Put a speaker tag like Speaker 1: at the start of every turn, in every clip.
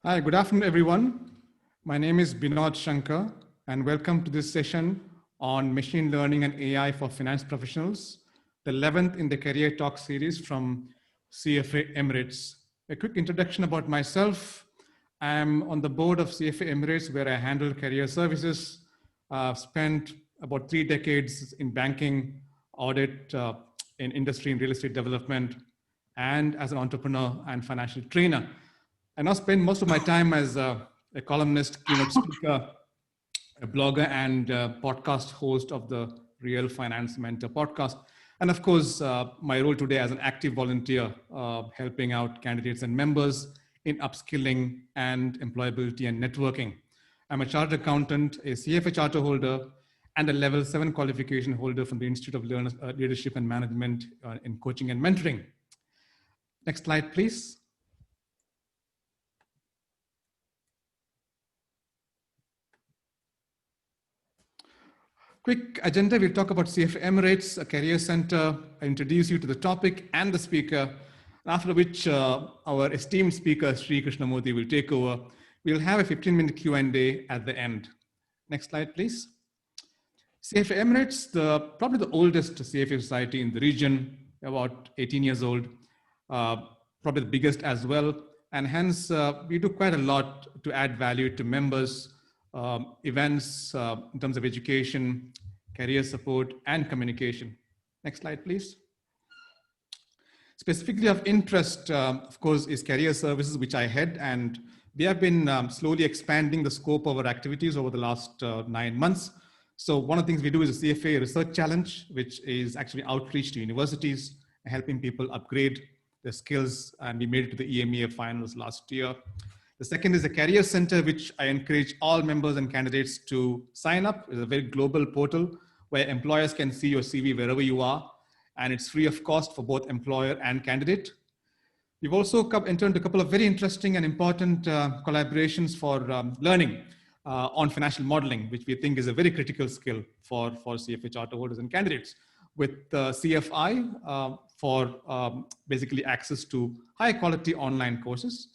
Speaker 1: Hi, good afternoon, everyone. My name is Binod Shankar, and welcome to this session on machine learning and AI for finance professionals, the 11th in the Career Talk series from CFA Emirates. A quick introduction about myself. I'm on the board of CFA Emirates, where I handle career services. I've spent about 3 decades in banking, audit, in industry and real estate development, and as an entrepreneur and financial trainer. I now spend most of my time as a columnist, keynote speaker, a blogger, and podcast host of the Real Finance Mentor podcast. And of course, my role today as an active volunteer, helping out candidates and members in upskilling and employability and networking. I'm a chartered accountant, a CFA charter holder, and a level 7 qualification holder from the Institute of Leadership and Management in coaching and mentoring. Next slide, please. Quick agenda, we'll talk about CFA Emirates, a career center. I introduce you to the topic and the speaker, after which our esteemed speaker, Sri Krishnamurthy, will take over. We'll have a 15-minute Q&A at the end. Next slide, please. CFA Emirates, probably the oldest CFA society in the region, about 18 years old, probably the biggest as well. And hence, we do quite a lot to add value to members, events in terms of education, career support, and communication. Next slide, please. Specifically of interest, of course, is career services, which I head, and we have been slowly expanding the scope of our activities over the last 9 months. So one of the things we do is a CFA Research Challenge, which is actually outreach to universities, helping people upgrade their skills, and we made it to the EMEA finals last year. The second is a career center, which I encourage all members and candidates to sign up. It's a very global portal where employers can see your CV wherever you are, and it's free of cost for both employer and candidate. We've also entered into a couple of very interesting and important collaborations for learning on financial modeling, which we think is a very critical skill for CFA charter holders and candidates, with CFI for basically access to high quality online courses,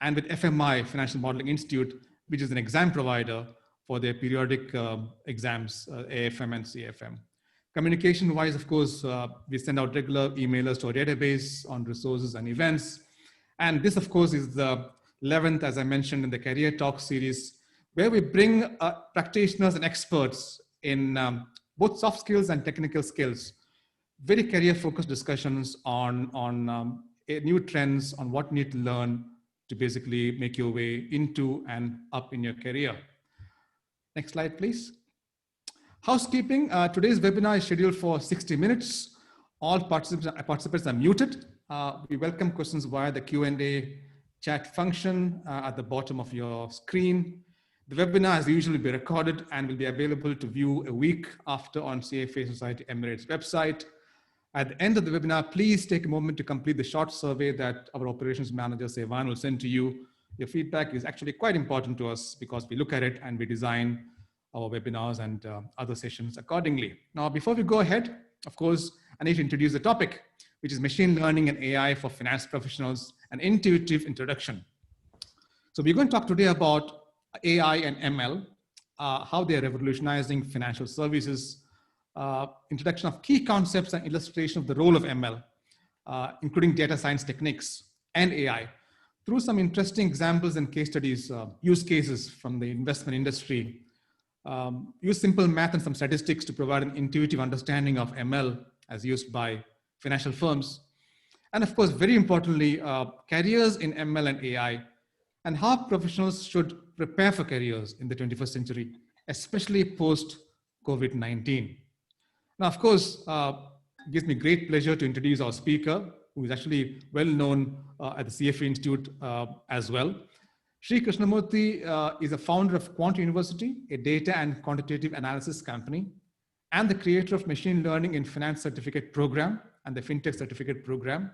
Speaker 1: and with FMI, Financial Modeling Institute, which is an exam provider for their periodic exams, AFM and CFM. Communication-wise, of course, we send out regular emailers to our database on resources and events. And this, of course, is the 11th, as I mentioned, in the Career Talk series, where we bring practitioners and experts in both soft skills and technical skills, very career-focused discussions on new trends, on what you need to learn to basically make your way into and up in your career. Next slide, please. Housekeeping. Today's webinar is scheduled for 60 minutes. All participants are muted. We welcome questions via the Q&A chat function at the bottom of your screen. The webinar has usually been recorded and will be available to view a week after on CFA Society Emirates website. At the end of the webinar, please take a moment to complete the short survey that our operations manager, Sevan, will send to you. Your feedback is actually quite important to us because we look at it and we design our webinars and other sessions accordingly. Now, before we go ahead, of course, I need to introduce the topic, which is machine learning and AI for finance professionals, an intuitive introduction. So we're going to talk today about AI and ML, how they're revolutionizing financial services, introduction of key concepts and illustration of the role of ML, including data science techniques and AI, through some interesting examples and case studies, use cases from the investment industry, use simple math and some statistics to provide an intuitive understanding of ML as used by financial firms. And of course, very importantly, careers in ML and AI, and how professionals should prepare for careers in the 21st century, especially post-COVID-19. Now, of course, it gives me great pleasure to introduce our speaker, who is actually well known at the CFA Institute as well. Sri Krishnamurthy is a founder of Quant University, a data and quantitative analysis company, and the creator of Machine Learning in Finance Certificate Program and the Fintech Certificate Program,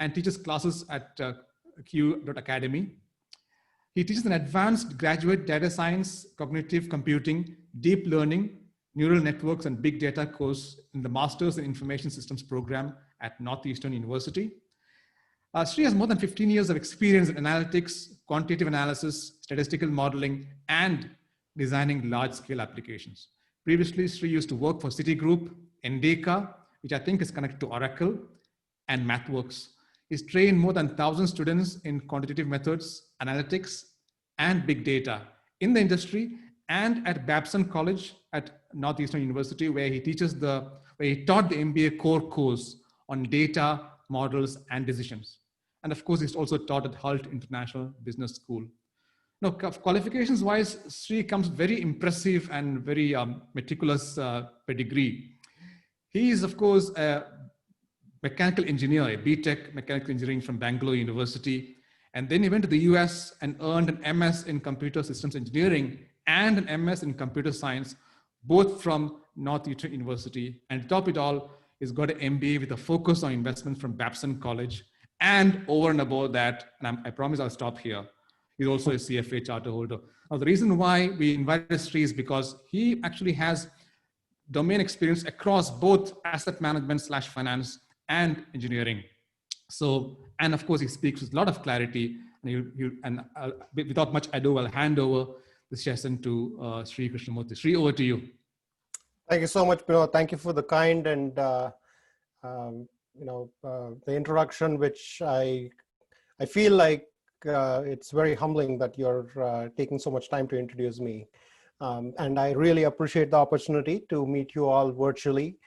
Speaker 1: and teaches classes at Q.Academy. He teaches an advanced graduate data science, cognitive computing, deep learning, neural networks, and big data course in the Masters in Information Systems program at Northeastern University. Sri has more than 15 years of experience in analytics, quantitative analysis, statistical modeling, and designing large-scale applications. Previously, Sri used to work for Citigroup, Endeca, which I think is connected to Oracle, and MathWorks. He's trained more than 1,000 students in quantitative methods, analytics, and big data in the industry, and at Babson College at Northeastern University, where he taught the MBA core course on data, models, and decisions. And of course, he's also taught at Hult International Business School. Now, qualifications wise, Sri comes very impressive and very meticulous pedigree. He is, of course, a mechanical engineer, a BTech mechanical engineering from Bangalore University. And then he went to the US and earned an MS in computer systems engineering and an MS in computer science, both from Northeastern University. And to top it all, he's got an MBA with a focus on investment from Babson College. And over and above that, and I promise I'll stop here, he's also a CFA charter holder. Now, the reason why we invited Sri is because he actually has domain experience across both asset management / finance and engineering. So, and of course, he speaks with a lot of clarity. And without much ado, I'll hand over the session to Sri Krishnamurthy. Sri, over to you.
Speaker 2: Thank you so much, Vinod. Thank you for the kind and the introduction, which I feel like it's very humbling that you're taking so much time to introduce me. And I really appreciate the opportunity to meet you all virtually.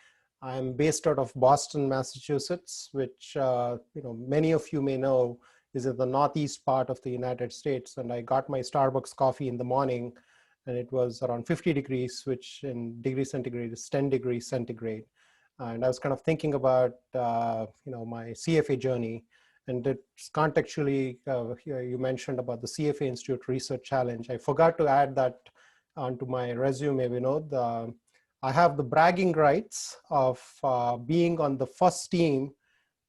Speaker 2: I'm based out of Boston, Massachusetts, which many of you may know is in the northeast part of the United States. And I got my Starbucks coffee in the morning, and it was around 50 degrees, which in degrees centigrade is 10 degrees centigrade. And I was kind of thinking about my CFA journey. And it's contextually, you mentioned about the CFA Institute Research Challenge. I forgot to add that onto my resume, Vinod. I have the bragging rights of being on the first team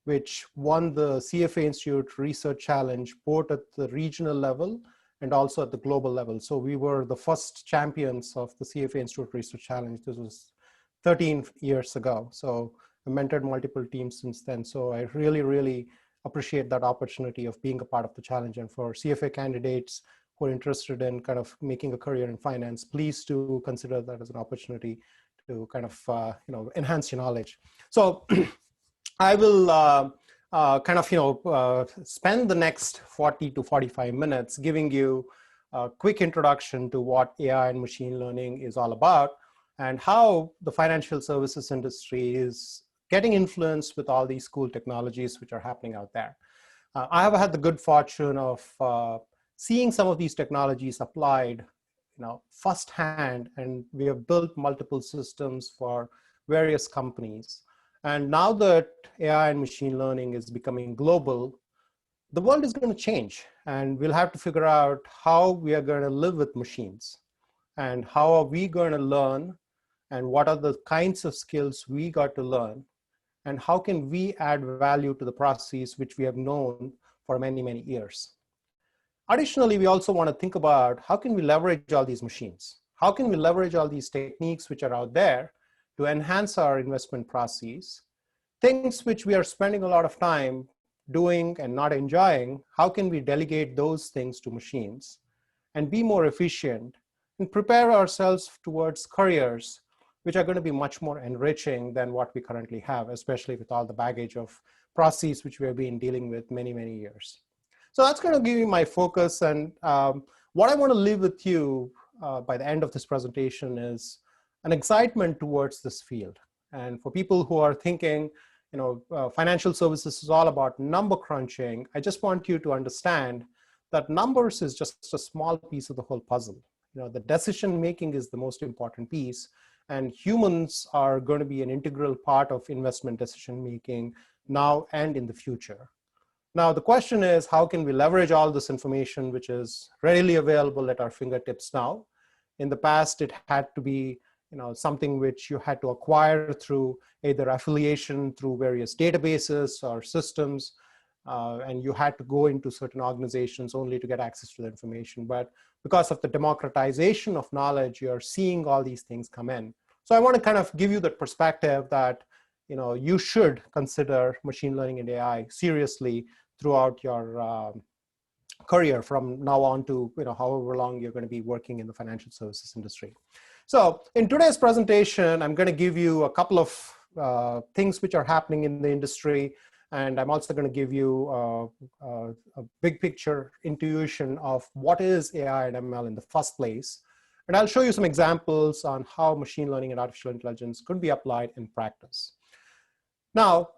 Speaker 2: which won the CFA Institute Research Challenge, both at the regional level and also at the global level. So we were the first champions of the CFA Institute Research Challenge. This was 13 years ago. So I mentored multiple teams since then. So I really, really appreciate that opportunity of being a part of the challenge. And for CFA candidates who are interested in kind of making a career in finance, please do consider that as an opportunity to kind of enhance your knowledge. So I will spend the next 40 to 45 minutes giving you a quick introduction to what AI and machine learning is all about and how the financial services industry is getting influenced with all these cool technologies which are happening out there. I have had the good fortune of seeing some of these technologies applied firsthand, and we have built multiple systems for various companies. And now that AI and machine learning is becoming global, the world is going to change, and we'll have to figure out how we are going to live with machines and how are we going to learn and what are the kinds of skills we got to learn and how can we add value to the processes which we have known for many, many years. Additionally, we also want to think about how can we leverage all these machines? How can we leverage all these techniques which are out there to enhance our investment processes? Things which we are spending a lot of time doing and not enjoying, how can we delegate those things to machines and be more efficient and prepare ourselves towards careers which are going to be much more enriching than what we currently have, especially with all the baggage of processes which we have been dealing with many, many years. So that's going to give you my focus. And what I want to leave with you by the end of this presentation is an excitement towards this field. And for people who are thinking, financial services is all about number crunching, I just want you to understand that numbers is just a small piece of the whole puzzle. The decision making is the most important piece, and humans are going to be an integral part of investment decision making now and in the future. Now, the question is, how can we leverage all this information which is readily available at our fingertips now? In the past, it had to be something which you had to acquire through either affiliation through various databases or systems, and you had to go into certain organizations only to get access to the information. But because of the democratization of knowledge, you're seeing all these things come in. So I want to kind of give you the perspective that you should consider machine learning and AI seriously throughout your career from now on to however long you're going to be working in the financial services industry. So in today's presentation, I'm going to give you a couple of things which are happening in the industry, and I'm also going to give you a big picture intuition of what is AI and ML in the first place. And I'll show you some examples on how machine learning and artificial intelligence could be applied in practice. Now,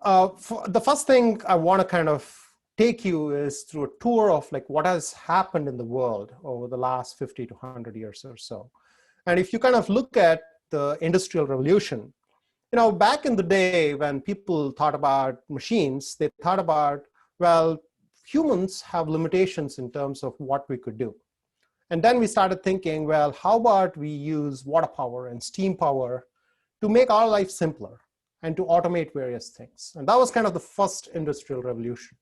Speaker 2: the first thing I want to kind of take you is through a tour of like what has happened in the world over the last 50 to 100 years or so. And if you kind of look at the Industrial Revolution, back in the day when people thought about machines, they thought about, well, humans have limitations in terms of what we could do. And then we started thinking, well, how about we use water power and steam power to make our life simpler and to automate various things. And that was kind of the first Industrial Revolution.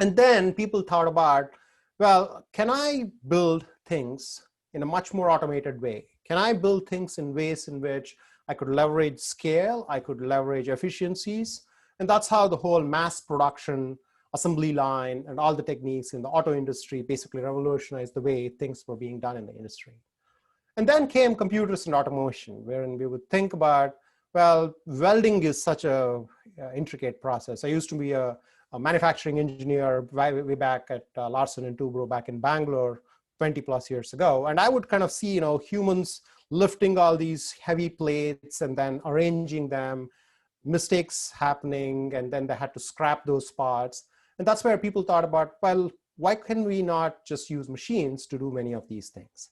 Speaker 2: And then people thought about, well, can I build things in a much more automated way? Can I build things in ways in which I could leverage scale, I could leverage efficiencies? And that's how the whole mass production, assembly line, and all the techniques in the auto industry basically revolutionized the way things were being done in the industry. And then came computers and automation, wherein we would think about, well, welding is such a intricate process. I used to be a manufacturing engineer way back at Larsen & Toubro back in Bangalore 20 plus years ago. And I would kind of see, humans lifting all these heavy plates and then arranging them, mistakes happening, and then they had to scrap those parts. And that's where people thought about, well, why can we not just use machines to do many of these things?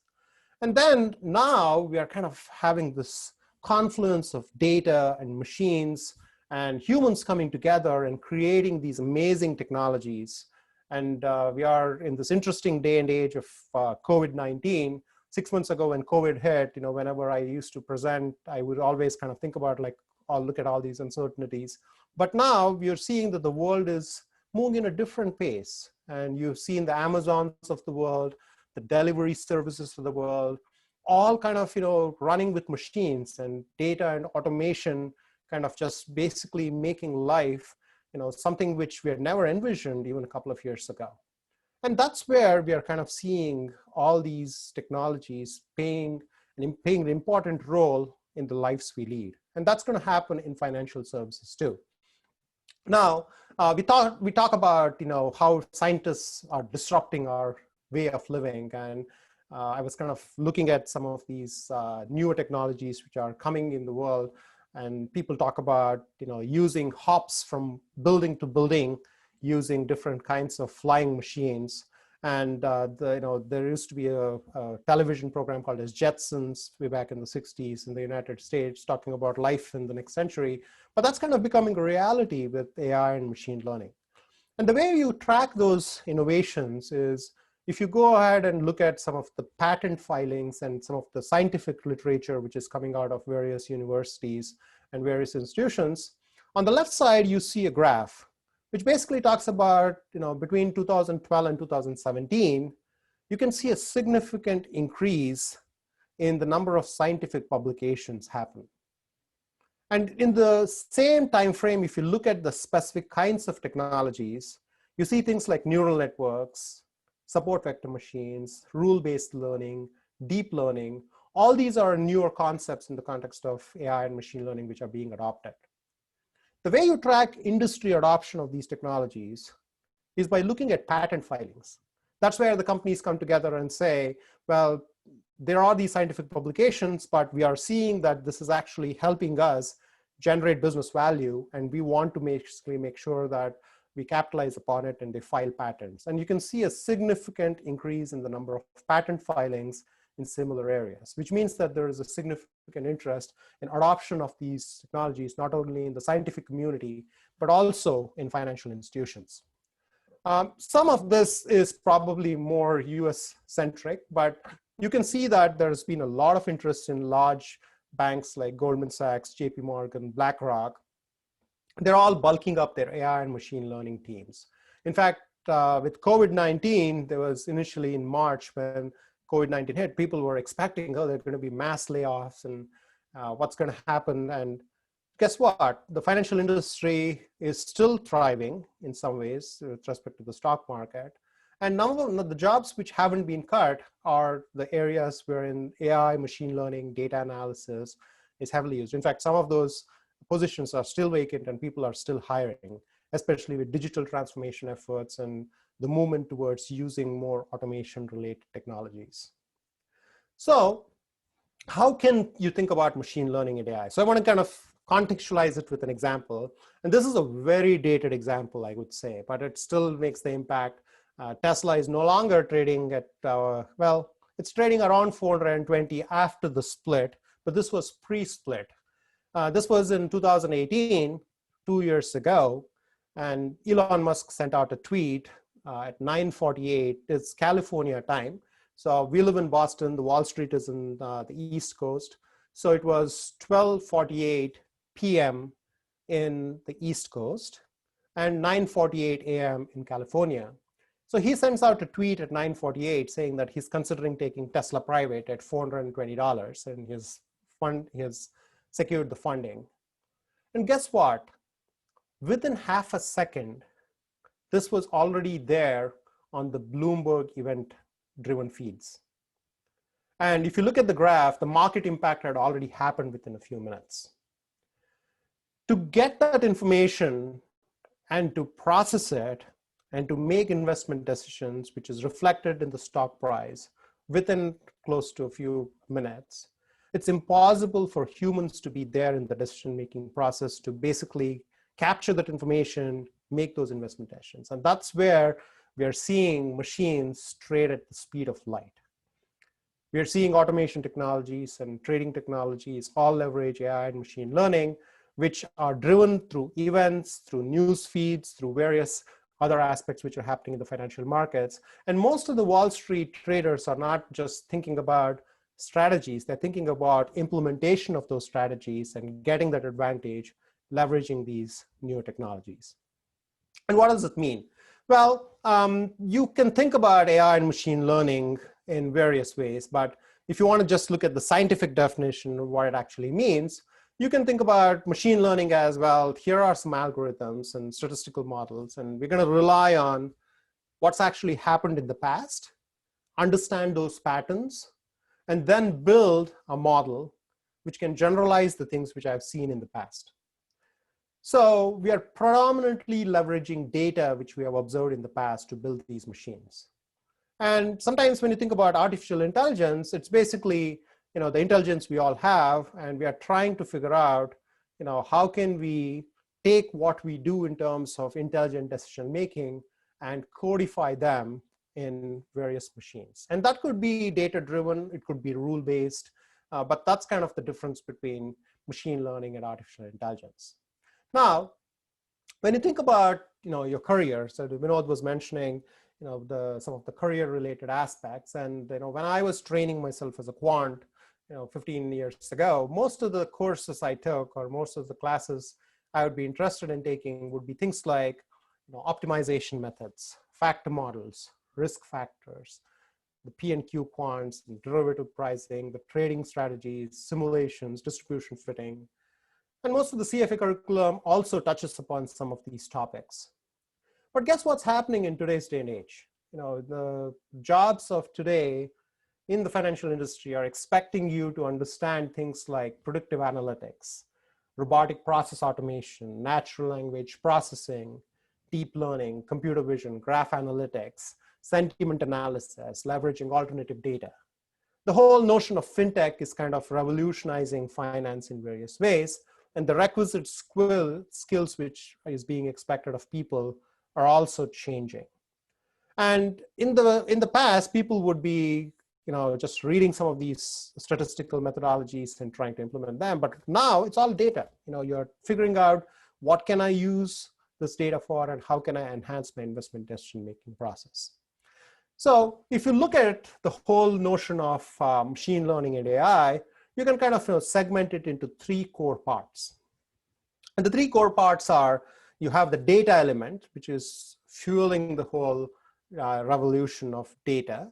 Speaker 2: And then now we are kind of having this confluence of data and machines and humans coming together and creating these amazing technologies. And we are in this interesting day and age of COVID-19. 6 months ago when COVID hit, whenever I used to present, I would always kind of think about like, I'll look at all these uncertainties. But now we are seeing that the world is moving in a different pace. And you've seen the Amazons of the world, the delivery services of the world, all kind of, running with machines and data and automation kind of just basically making life, something which we had never envisioned even a couple of years ago. And that's where we are kind of seeing all these technologies playing an important role in the lives we lead. And that's going to happen in financial services too. Now, we talk about how scientists are disrupting our way of living. And I was kind of looking at some of these newer technologies which are coming in the world. And people talk about using hops from building to building, using different kinds of flying machines. And there used to be a television program called as Jetsons way back in the 60s in the United States, talking about life in the next century. But that's kind of becoming a reality with AI and machine learning. And the way you track those innovations is if you go ahead and look at some of the patent filings and some of the scientific literature which is coming out of various universities and various institutions, on the left side, you see a graph which basically talks about, between 2012 and 2017, you can see a significant increase in the number of scientific publications happen. And in the same time frame, if you look at the specific kinds of technologies, you see things like neural networks, support vector machines, rule-based learning, deep learning. All these are newer concepts in the context of AI and machine learning which are being adopted. The way you track industry adoption of these technologies is by looking at patent filings. That's where the companies come together and say, well, there are these scientific publications, but we are seeing that this is actually helping us generate business value, and we want to basically make sure that we capitalize upon it, and they file patents. And you can see a significant increase in the number of patent filings in similar areas, which means that there is a significant interest in adoption of these technologies, not only in the scientific community, but also in financial institutions. Some of this is probably more US-centric, but you can see that there's been a lot of interest in large banks like Goldman Sachs, JP Morgan, BlackRock. They're all bulking up their AI and machine learning teams. In fact, with COVID-19, there was initially in March when COVID-19 hit, people were expecting, oh, there are going to be mass layoffs and what's going to happen. And guess what? The financial industry is still thriving in some ways with respect to the stock market. And none of the jobs which haven't been cut are the areas wherein AI, machine learning, data analysis is heavily used. In fact, some of those positions are still vacant and people are still hiring, especially with digital transformation efforts and the movement towards using more automation related technologies. So how can you think about machine learning and AI? So I want to kind of contextualize it with an example. And this is a very dated example, I would say, but it still makes the impact. Tesla is no longer trading at, well, it's trading around 420 after the split, but this was pre-split. This was in 2018, 2 years ago, and Elon Musk sent out a tweet at 9:48, it's California time. So we live in Boston, the Wall Street is in the East Coast. So it was 12:48 p.m. in the East Coast and 9:48 a.m. in California. So he sends out a tweet at 9:48 saying that he's considering taking Tesla private at $420 and he has secured the funding. And guess what? Within half a second, this was already there on the Bloomberg event-driven feeds. And if you look at the graph, the market impact had already happened within a few minutes. To get that information and to process it and to make investment decisions, which is reflected in the stock price within close to a few minutes, it's impossible for humans to be there in the decision-making process to basically capture that information, make those investment decisions. And that's where we are seeing machines trade at the speed of light. We are seeing automation technologies and trading technologies all leverage AI and machine learning, which are driven through events, through news feeds, through various other aspects which are happening in the financial markets. And most of the Wall Street traders are not just thinking about strategies, they're thinking about implementation of those strategies and getting that advantage, leveraging these new technologies. And what does it mean? Well, you can think about AI and machine learning in various ways, but if you want to just look at the scientific definition of what it actually means, you can think about machine learning as, well, here are some algorithms and statistical models, and we're going to rely on what's actually happened in the past, understand those patterns, and then build a model which can generalize the things which I've seen in the past. So we are predominantly leveraging data which we have observed in the past to build these machines. And sometimes when you think about artificial intelligence, it's basically the intelligence we all have, and we are trying to figure out how can we take what we do in terms of intelligent decision making and codify them in various machines. And that could be data driven, it could be rule based, but that's kind of the difference between machine learning and artificial intelligence. Now, when you think about your career, so Vinod was mentioning some of the career related aspects, and when I was training myself as a quant 15 years ago, most of the courses I took, or most of the classes I would be interested in taking, would be things like optimization methods, factor models, risk factors, the P and Q quants, the derivative pricing, the trading strategies, simulations, distribution fitting. And most of the CFA curriculum also touches upon some of these topics. But guess what's happening in today's day and age? The jobs of today in the financial industry are expecting you to understand things like predictive analytics, robotic process automation, natural language processing, deep learning, computer vision, graph analytics, sentiment analysis, leveraging alternative data. The whole notion of fintech is kind of revolutionizing finance in various ways, and the requisite skills which is being expected of people are also changing. And in the past, people would be just reading some of these statistical methodologies and trying to implement them. But now it's all data. You're figuring out what can I use this data for and how can I enhance my investment decision-making process. So if you look at the whole notion of machine learning and AI, you can kind of segment it into three core parts. And the three core parts are, you have the data element, which is fueling the whole revolution of data.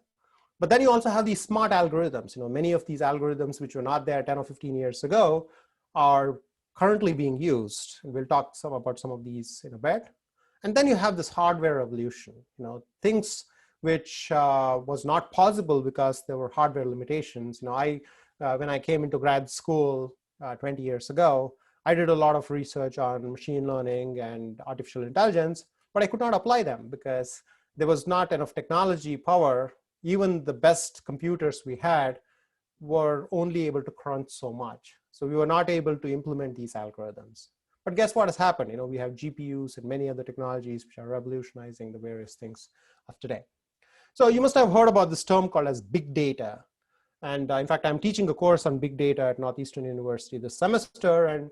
Speaker 2: But then you also have these smart algorithms. Many of these algorithms which were not there 10 or 15 years ago are currently being used. And we'll talk about some of these in a bit. And then you have this hardware revolution, things which was not possible because there were hardware limitations. When I came into grad school 20 years ago, I did a lot of research on machine learning and artificial intelligence, but I could not apply them because there was not enough technology power. Even the best computers we had were only able to crunch so much. So we were not able to implement these algorithms. But guess what has happened? We have GPUs and many other technologies which are revolutionizing the various things of today. So you must have heard about this term called as big data. And in fact, I'm teaching a course on big data at Northeastern University this semester. And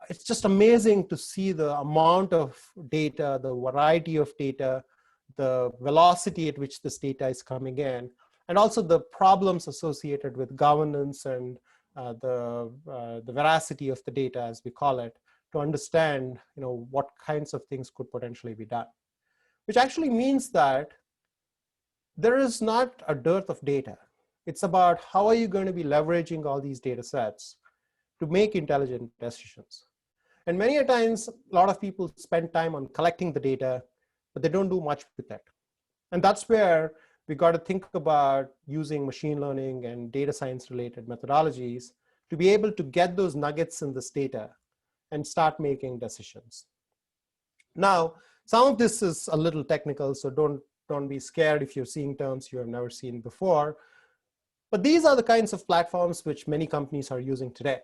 Speaker 2: it's just amazing to see the amount of data, the variety of data, the velocity at which this data is coming in, and also the problems associated with governance and the veracity of the data, as we call it, to understand what kinds of things could potentially be done. Which actually means that there is not a dearth of data. It's about how are you going to be leveraging all these data sets to make intelligent decisions. And many a times, a lot of people spend time on collecting the data, but they don't do much with it. And that's where we got to think about using machine learning and data science related methodologies to be able to get those nuggets in this data and start making decisions. Now, some of this is a little technical, so don't be scared if you're seeing terms you have never seen before. But these are the kinds of platforms which many companies are using today.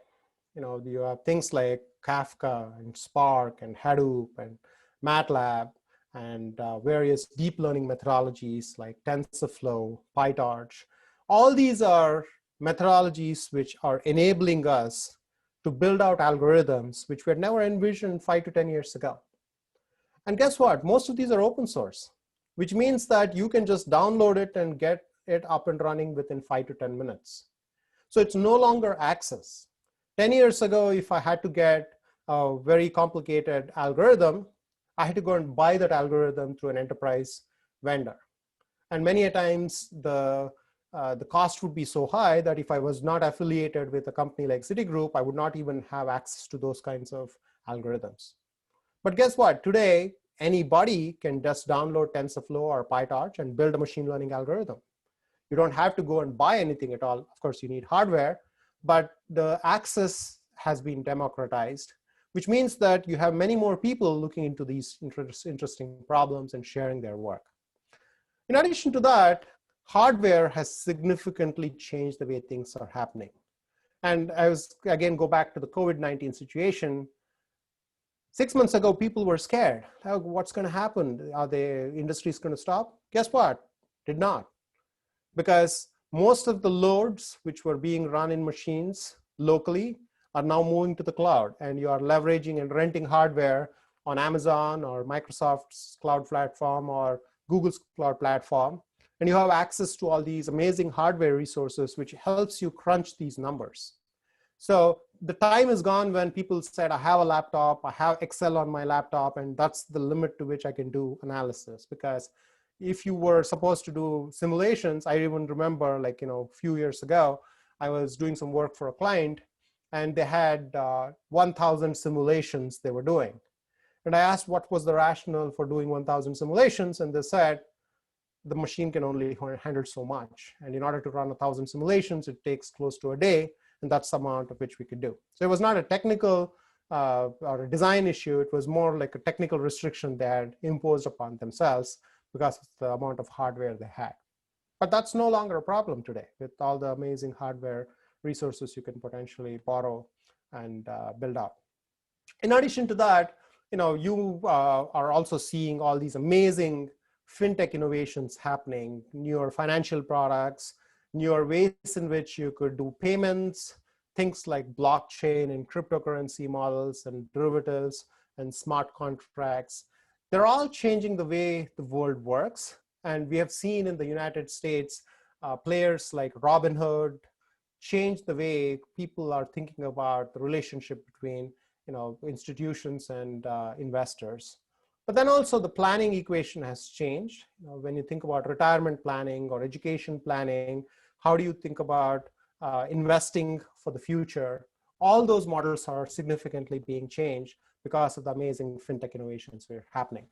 Speaker 2: You have things like Kafka and Spark and Hadoop and MATLAB and various deep learning methodologies like TensorFlow, PyTorch. All these are methodologies which are enabling us to build out algorithms which we had never envisioned 5 to 10 years ago. And guess what? Most of these are open source, which means that you can just download it and get it up and running within 5 to 10 minutes. So it's no longer access. 10 years ago, if I had to get a very complicated algorithm, I had to go and buy that algorithm through an enterprise vendor. And many a times, the cost would be so high that if I was not affiliated with a company like Citigroup, I would not even have access to those kinds of algorithms. But guess what? Today, anybody can just download TensorFlow or PyTorch and build a machine learning algorithm. You don't have to go and buy anything at all. Of course, you need hardware, but the access has been democratized, which means that you have many more people looking into these interesting problems and sharing their work. In addition to that, hardware has significantly changed the way things are happening. And again, go back to the COVID-19 situation. 6 months ago, people were scared. What's going to happen? Are the industries going to stop? Guess what? Did not. Because most of the loads which were being run in machines locally are now moving to the cloud, and you are leveraging and renting hardware on Amazon or Microsoft's cloud platform or Google's cloud platform. And you have access to all these amazing hardware resources, which helps you crunch these numbers. So the time is gone when people said, I have a laptop, I have Excel on my laptop, and that's the limit to which I can do analysis. Because if you were supposed to do simulations, I even remember a few years ago, I was doing some work for a client and they had 1,000 simulations they were doing. And I asked what was the rationale for doing 1,000 simulations, and they said, the machine can only handle so much. And in order to run 1,000 simulations, it takes close to a day, and that's the amount of which we could do. So it was not a technical or a design issue. It was more like a technical restriction they had imposed upon themselves because of the amount of hardware they had. But that's no longer a problem today with all the amazing hardware resources you can potentially borrow and build out. In addition to that, you are also seeing all these amazing fintech innovations happening, newer financial products, newer ways in which you could do payments, things like blockchain and cryptocurrency models and derivatives and smart contracts. They're all changing the way the world works. And we have seen in the United States, players like Robinhood change the way people are thinking about the relationship between institutions and investors. But then also the planning equation has changed. When you think about retirement planning or education planning, how do you think about investing for the future? all those models are significantly being changed because of the amazing fintech innovations that are happening.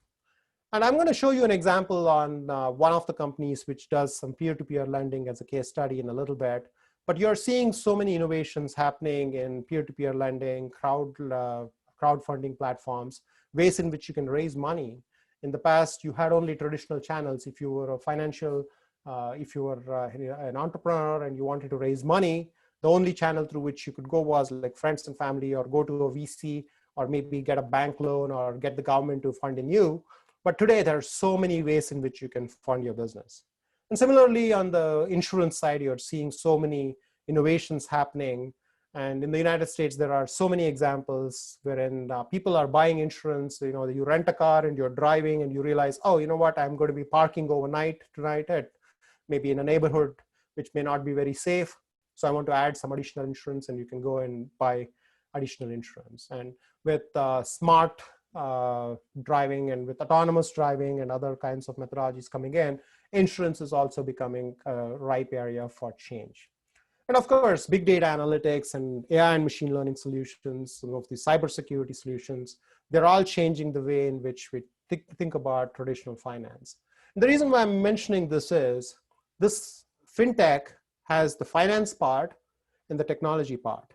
Speaker 2: And I'm going to show you an example on one of the companies which does some peer-to-peer lending as a case study in a little bit. But you're seeing so many innovations happening in peer-to-peer lending, crowdfunding platforms, ways in which you can raise money. In the past, you had only traditional channels. If you were a financial, if you were an entrepreneur and you wanted to raise money, the only channel through which you could go was like friends and family, or go to a VC, or maybe get a bank loan, or get the government to fund in you. But today, there are so many ways in which you can fund your business. And similarly, on the insurance side, you're seeing so many innovations happening. And in the United States, there are so many examples wherein people are buying insurance. You know, you rent a car and you're driving and you realize, oh, you know what, I'm going to be parking overnight tonight at maybe in a neighborhood which may not be very safe. So I want to add some additional insurance, and you can go and buy additional insurance. And with smart driving and with autonomous driving and other kinds of methodologies coming in, insurance is also becoming a ripe area for change. And of course, big data analytics and AI and machine learning solutions, some of the cybersecurity solutions, they're all changing the way in which we think about traditional finance. And the reason why I'm mentioning this is this fintech has the finance part and the technology part.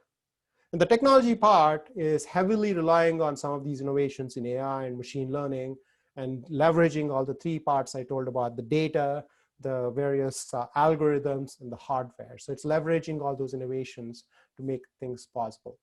Speaker 2: And the technology part is heavily relying on some of these innovations in AI and machine learning, and leveraging all the three parts I told about: the data, the various algorithms, and the hardware. So it's leveraging all those innovations to make things possible.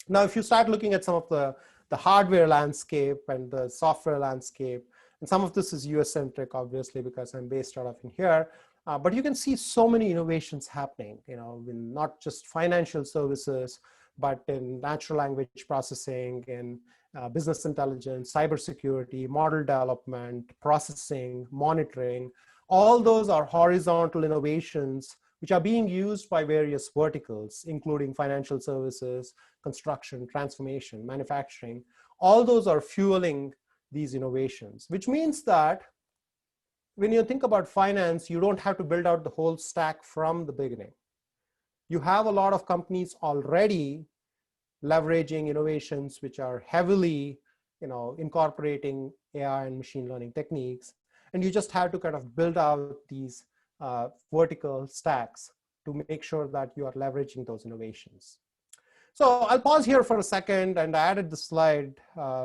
Speaker 2: Now, if you start looking at some of the hardware landscape and the software landscape, and some of this is US-centric, obviously, because I'm based out of in here, but you can see so many innovations happening, you know, in not just financial services, but in natural language processing, in business intelligence, cybersecurity, model development, processing, monitoring. All those are horizontal innovations which are being used by various verticals, including financial services, construction, transformation, manufacturing. All those are fueling these innovations, which means that when you think about finance, you don't have to build out the whole stack from the beginning. You have a lot of companies already leveraging innovations which are heavily, you know, incorporating AI and machine learning techniques. And you just have to kind of build out these vertical stacks to make sure that you are leveraging those innovations. So I'll pause here for a second, and I added the slide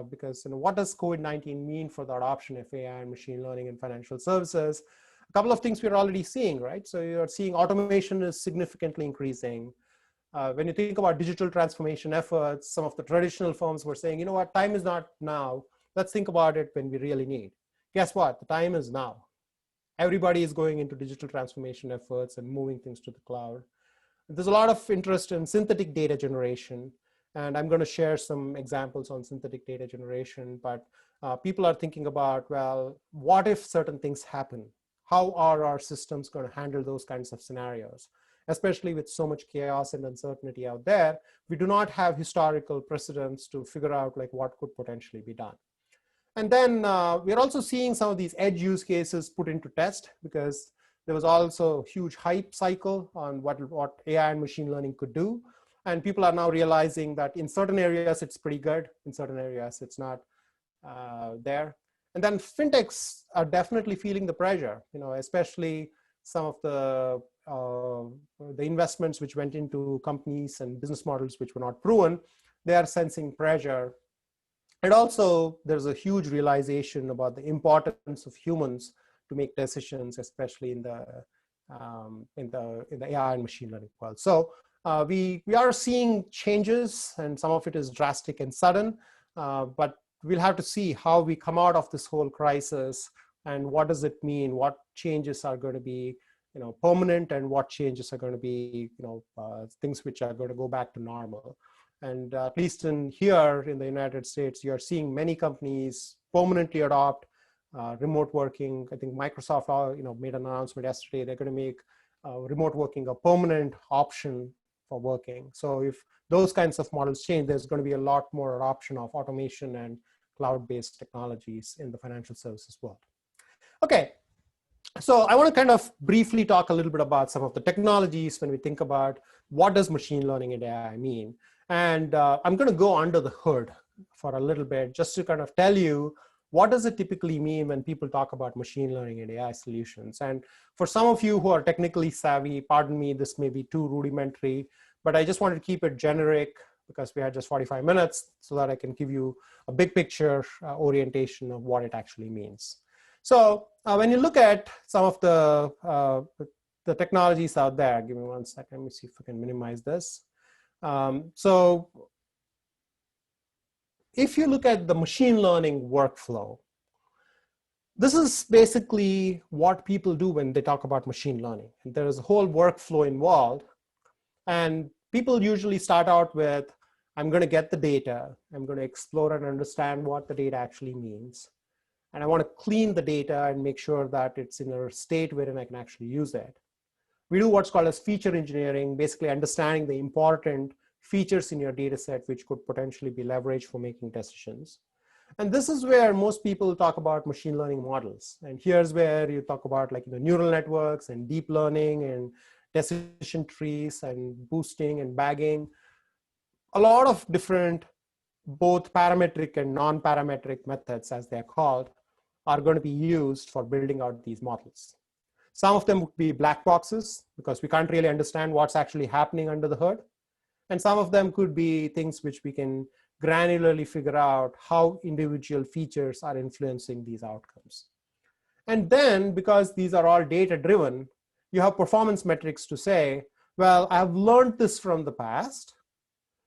Speaker 2: because, you know, what does COVID-19 mean for the adoption of AI and machine learning in financial services? A couple of things we're already seeing, right? So you're seeing automation is significantly increasing. When you think about digital transformation efforts, some of the traditional firms were saying, you know what, time is not now. Let's think about it when we really need. Guess what? The time is now. Everybody is going into digital transformation efforts and moving things to the cloud. There's a lot of interest in synthetic data generation, and I'm going to share some examples on synthetic data generation, but people are thinking about, well, what if certain things happen? How are our systems going to handle those kinds of scenarios? Especially with so much chaos and uncertainty out there, we do not have historical precedents to figure out like what could potentially be done. And then we're also seeing some of these edge use cases put into test, because there was also a huge hype cycle on what AI and machine learning could do. And people are now realizing that in certain areas, it's pretty good. In certain areas, it's not there. And then fintechs are definitely feeling the pressure, you know, especially some of the investments which went into companies and business models which were not proven. They are sensing pressure. And also, there's a huge realization about the importance of humans to make decisions, especially in the AI and machine learning world. So we are seeing changes, and some of it is drastic and sudden, but we'll have to see how we come out of this whole crisis, and what does it mean, what changes are going to be, you know, permanent, and what changes are going to be, you know, things which are going to go back to normal. And at least here in the United States, you're seeing many companies permanently adopt remote working. I think Microsoft, you know, made an announcement yesterday. They're going to make remote working a permanent option for working. So if those kinds of models change, there's going to be a lot more adoption of automation and cloud-based technologies in the financial services world. Okay, So I want to kind of briefly talk a little bit about some of the technologies when we think about what does machine learning and AI mean. And I'm going to go under the hood for a little bit just to kind of tell you what does it typically mean when people talk about machine learning and AI solutions. And for some of you who are technically savvy, pardon me, this may be too rudimentary, but I just wanted to keep it generic because we had just 45 minutes so that I can give you a big picture orientation of what it actually means. So when you look at some of the technologies out there, give me one second, let me see if I can minimize this. So if you look at the machine learning workflow, this is basically what people do when they talk about machine learning. And there is a whole workflow involved. And people usually start out with, I'm going to get the data. I'm going to explore and understand what the data actually means. And I want to clean the data and make sure that it's in a state wherein I can actually use it. We do what's called as feature engineering, basically understanding the important features in your data set which could potentially be leveraged for making decisions. And this is where most people talk about machine learning models. And here's where you talk about like neural networks and deep learning and decision trees and boosting and bagging. A lot of different both parametric and non-parametric methods, as they're called, are going to be used for building out these models. Some of them would be black boxes because we can't really understand what's actually happening under the hood. And some of them could be things which we can granularly figure out how individual features are influencing these outcomes. And then, because these are all data-driven, you have performance metrics to say, well, I've learned this from the past.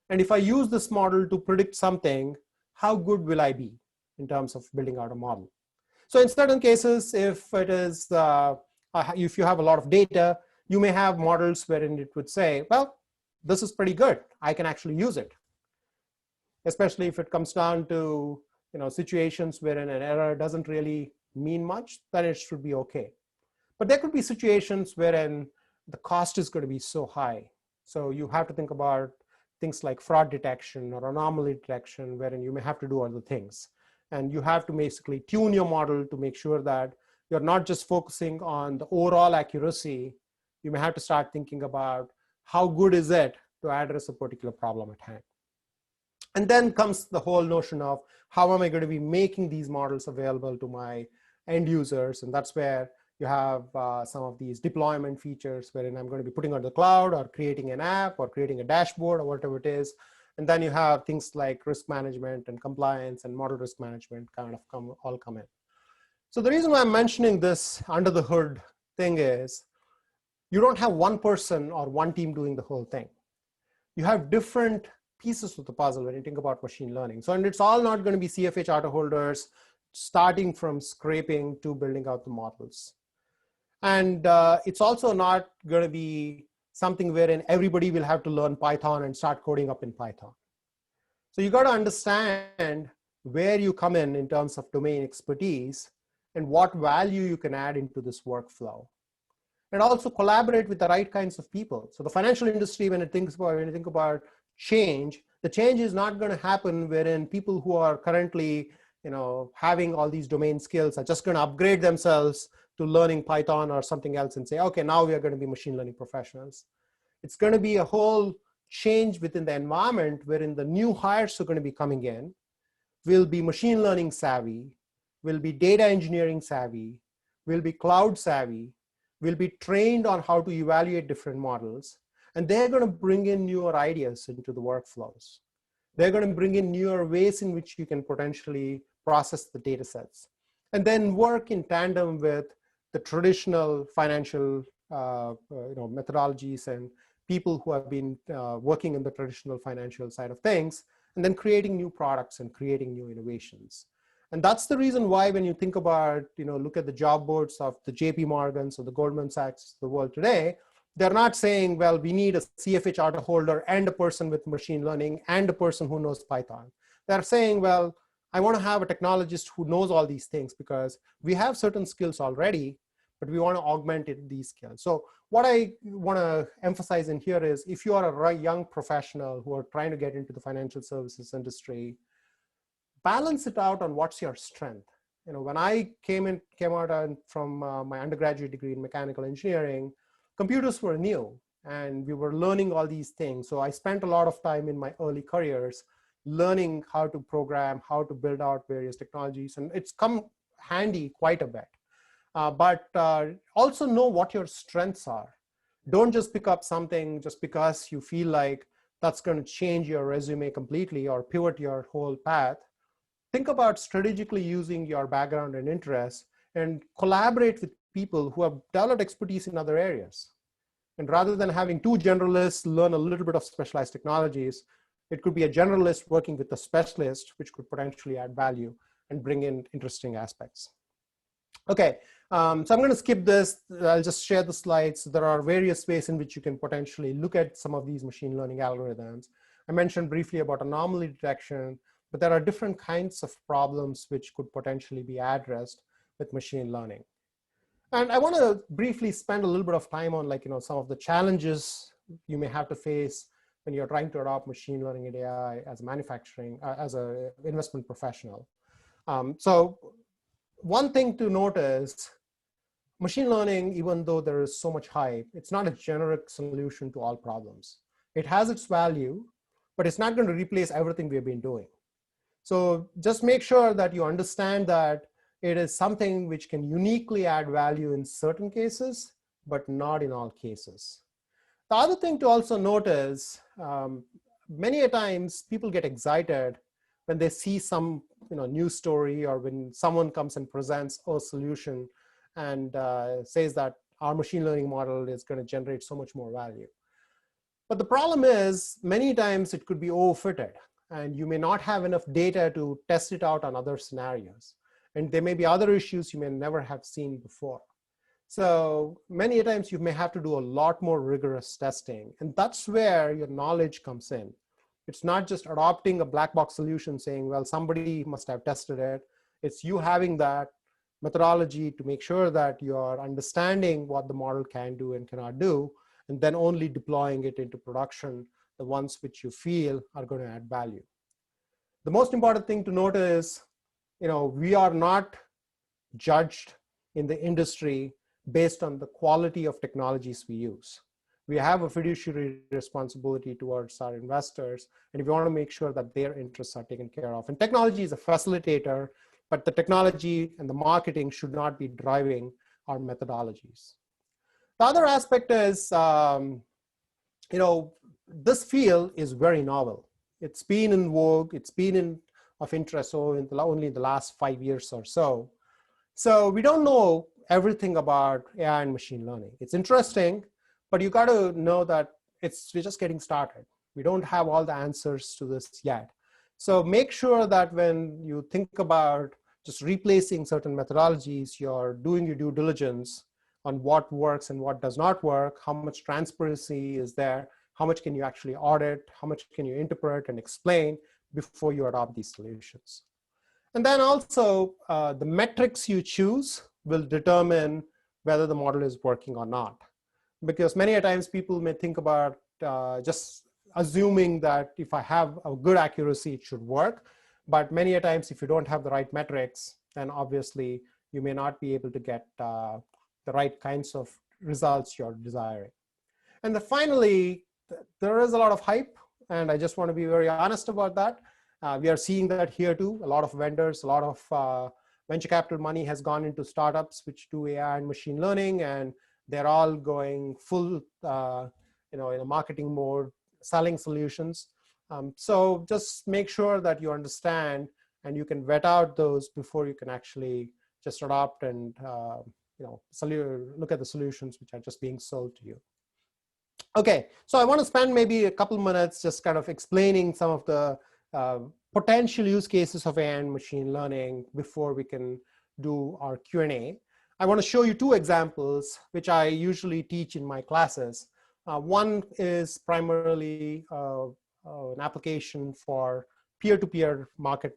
Speaker 2: And if I use this model to predict something, how good will I be in terms of building out a model? So in certain cases, if it is, if you have a lot of data, you may have models wherein it would say, well, this is pretty good. I can actually use it. Especially if it comes down to situations wherein an error doesn't really mean much, then it should be okay. But there could be situations wherein the cost is going to be so high. So you have to think about things like fraud detection or anomaly detection, wherein you may have to do other things. And you have to basically tune your model to make sure that you're not just focusing on the overall accuracy. You may have to start thinking about how good is it to address a particular problem at hand. And then comes the whole notion of how am I going to be making these models available to my end users? And that's where you have some of these deployment features wherein I'm going to be putting on the cloud or creating an app or creating a dashboard or whatever it is. And then you have things like risk management and compliance and model risk management kind of all come in. So the reason why I'm mentioning this under the hood thing is you don't have one person or one team doing the whole thing. You have different pieces of the puzzle when you think about machine learning. So, and it's all not going to be CFA charter holders starting from scraping to building out the models. And it's also not going to be something wherein everybody will have to learn Python and start coding up in Python. So you got to understand where you come in terms of domain expertise and what value you can add into this workflow. And also collaborate with the right kinds of people. So the financial industry, when you think about change, the change is not going to happen wherein people who are currently having all these domain skills are just going to upgrade themselves to learning Python or something else and say, okay, now we are going to be machine learning professionals. It's going to be a whole change within the environment wherein the new hires who are going to be coming in will be machine learning savvy, will be data engineering savvy, will be cloud savvy, will be trained on how to evaluate different models, and they're going to bring in newer ideas into the workflows. They're going to bring in newer ways in which you can potentially process the data sets, and then work in tandem with the traditional financial methodologies and people who have been working in the traditional financial side of things, and then creating new products and creating new innovations. And that's the reason why when you think about, look at the job boards of the JP Morgans or the Goldman Sachs of the world today, they're not saying, well, we need a CFA charter holder and a person with machine learning and a person who knows Python. They're saying, well, I want to have a technologist who knows all these things because we have certain skills already, but we want to augment these skills. So what I want to emphasize in here is if you are a young professional who are trying to get into the financial services industry, balance it out on what's your strength. when I came out from my undergraduate degree in mechanical engineering, computers were new and we were learning all these things. So I spent a lot of time in my early careers learning how to program, how to build out various technologies, and it's come handy quite a bit. But also know what your strengths are. Don't just pick up something just because you feel like that's going to change your resume completely or pivot your whole path. Think about strategically using your background and interests and collaborate with people who have developed expertise in other areas. And rather than having two generalists learn a little bit of specialized technologies, it could be a generalist working with a specialist, which could potentially add value and bring in interesting aspects. Okay, so I'm going to skip this. I'll just share the slides. There are various ways in which you can potentially look at some of these machine learning algorithms. I mentioned briefly about anomaly detection, but there are different kinds of problems which could potentially be addressed with machine learning. And I want to briefly spend a little bit of time on some of the challenges you may have to face when you're trying to adopt machine learning and AI as manufacturing, as an investment professional. So one thing to note is machine learning, even though there is so much hype, it's not a generic solution to all problems. It has its value, but it's not going to replace everything we've been doing. So just make sure that you understand that it is something which can uniquely add value in certain cases, but not in all cases. The other thing to also note is many a times people get excited when they see some news story or when someone comes and presents a solution and says that our machine learning model is going to generate so much more value. But the problem is many times it could be overfitted and you may not have enough data to test it out on other scenarios. And there may be other issues you may never have seen before. So many times you may have to do a lot more rigorous testing. And that's where your knowledge comes in. It's not just adopting a black box solution saying, well, somebody must have tested it. It's you having that methodology to make sure that you're understanding what the model can do and cannot do, and then only deploying it into production, the ones which you feel are going to add value. The most important thing to note is, we are not judged in the industry based on the quality of technologies we use. We have a fiduciary responsibility towards our investors, and we want to make sure that their interests are taken care of. And technology is a facilitator, but the technology and the marketing should not be driving our methodologies. The other aspect is, this field is very novel. It's been in vogue. It's been of interest only in the last 5 years or so. So we don't know everything about AI and machine learning. It's interesting, but you got to know that we're just getting started. We don't have all the answers to this yet. So make sure that when you think about just replacing certain methodologies, you're doing your due diligence on what works and what does not work, how much transparency is there, how much can you actually audit, how much can you interpret and explain before you adopt these solutions. And then also the metrics you choose will determine whether the model is working or not. Because many times people may think about just assuming that if I have a good accuracy, it should work. But many times if you don't have the right metrics, then obviously you may not be able to get the right kinds of results you're desiring. And then finally, there is a lot of hype, and I just want to be very honest about that. We are seeing that here too. A lot of vendors, a lot of venture capital money has gone into startups which do AI and machine learning, and they're all going full, in a marketing mode, selling solutions. So just make sure that you understand and you can vet out those before you can actually just adopt and look at the solutions which are just being sold to you. Okay, so I want to spend maybe a couple minutes just kind of explaining some of the potential use cases of AI and machine learning before we can do our Q&A. I want to show you two examples which I usually teach in my classes. One is primarily an application for peer-to-peer markets,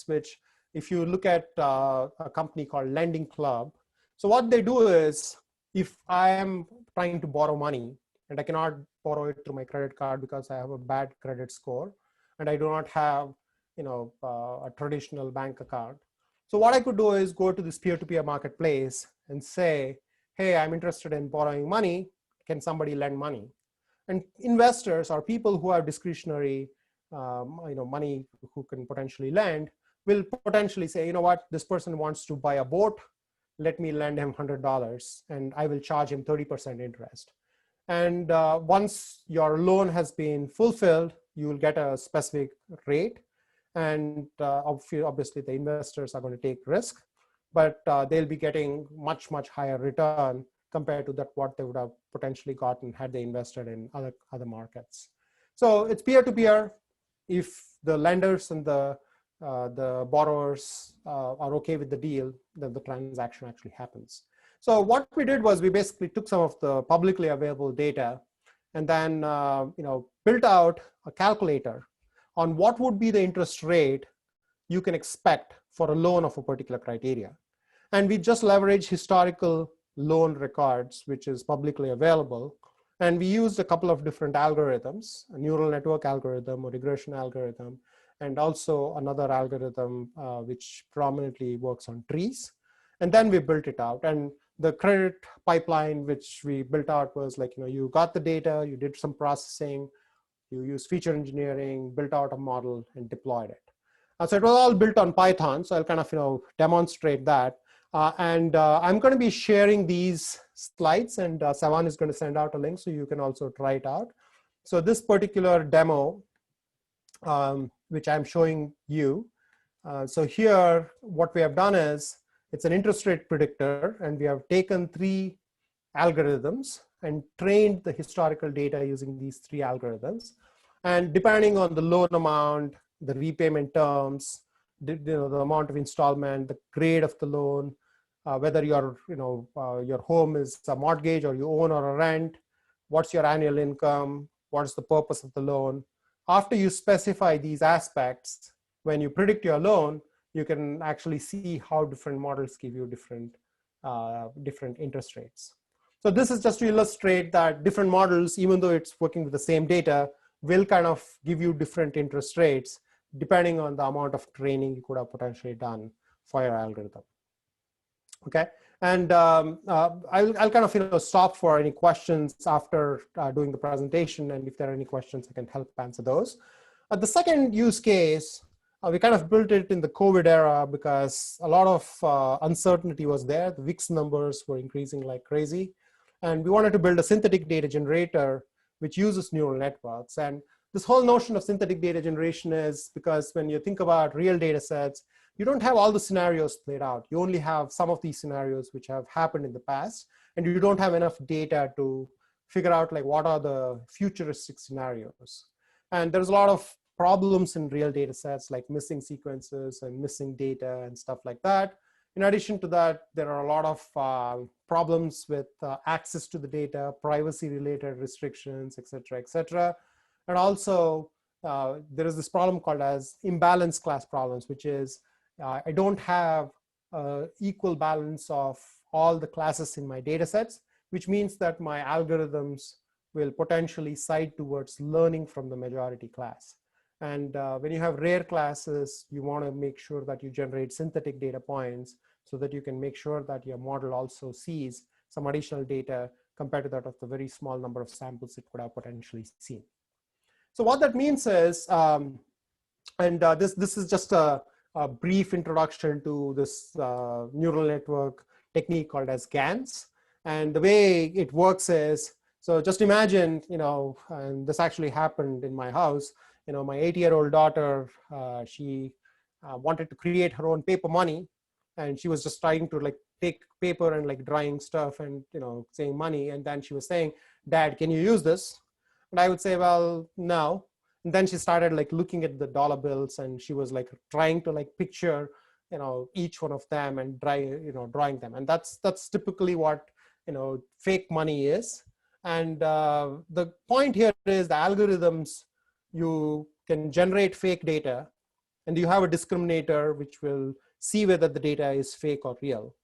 Speaker 2: which if you look at a company called Lending Club. So what they do is, if I am trying to borrow money and I cannot borrow it through my credit card because I have a bad credit score and I do not have a traditional bank account, So what I could do is go to this peer-to-peer marketplace and say, hey, I'm interested in borrowing money. Can somebody lend money? And investors or people who have discretionary money who can potentially lend will potentially say, you know what, this person wants to buy a boat. Let me lend him $100 and I will charge him 30% interest. And once your loan has been fulfilled, you will get a specific rate. And obviously the investors are going to take risk, but they'll be getting much, much higher return compared to that what they would have potentially gotten had they invested in other markets. So it's peer-to-peer. If the lenders and the borrowers are okay with the deal, then the transaction actually happens. So what we did was we basically took some of the publicly available data and then built out a calculator on what would be the interest rate you can expect for a loan of a particular criteria. And we just leverage historical loan records, which is publicly available. And we used a couple of different algorithms, a neural network algorithm, a regression algorithm, and also another algorithm which prominently works on trees. And then we built it out. And the credit pipeline which we built out was like, you got the data, you did some processing, you use feature engineering, built out a model, and deployed it. So it was all built on Python. So I'll kind of demonstrate that. I'm going to be sharing these slides, and Savan is going to send out a link so you can also try it out. So this particular demo, which I'm showing you. So here, what we have done is, it's an interest rate predictor, and we have taken 3 algorithms and trained the historical data using these 3 algorithms. And depending on the loan amount, the repayment terms, the amount of installment, the grade of the loan, whether your home is a mortgage or you own or a rent, what's your annual income, what's the purpose of the loan. After you specify these aspects, when you predict your loan, you can actually see how different models give you different interest rates. So this is just to illustrate that different models, even though it's working with the same data, will kind of give you different interest rates depending on the amount of training you could have potentially done for your algorithm. Okay, and I'll kind of stop for any questions after doing the presentation, and if there are any questions, I can help answer those. The second use case, we kind of built it in the COVID era because a lot of uncertainty was there. The VIX numbers were increasing like crazy, and we wanted to build a synthetic data generator which uses neural networks. And this whole notion of synthetic data generation is because when you think about real data sets, you don't have all the scenarios played out. You only have some of these scenarios which have happened in the past, and you don't have enough data to figure out like what are the futuristic scenarios. And there's a lot of problems in real data sets like missing sequences and missing data and stuff like that. In addition to that, there are a lot of problems with access to the data, privacy related restrictions, et cetera. And also there is this problem called as imbalance class problems, which is I don't have equal balance of all the classes in my data sets, which means that my algorithms will potentially side towards learning from the majority class. And when you have rare classes, you want to make sure that you generate synthetic data points so that you can make sure that your model also sees some additional data compared to that of the very small number of samples it could have potentially seen. So what that means is, this is just a brief introduction to this neural network technique called as GANs. And the way it works is, so just imagine, and this actually happened in my house, my 8-year-old daughter, she wanted to create her own paper money. And she was just trying to like take paper and like drawing stuff and, saying money. And then she was saying, Dad, can you use this? And I would say, well, no. And then she started like looking at the dollar bills, and she was like trying to like picture, each one of them and drawing them. And that's typically what, fake money is. And the point here is the algorithms, you can generate fake data, and you have a discriminator which will see whether the data is fake or real.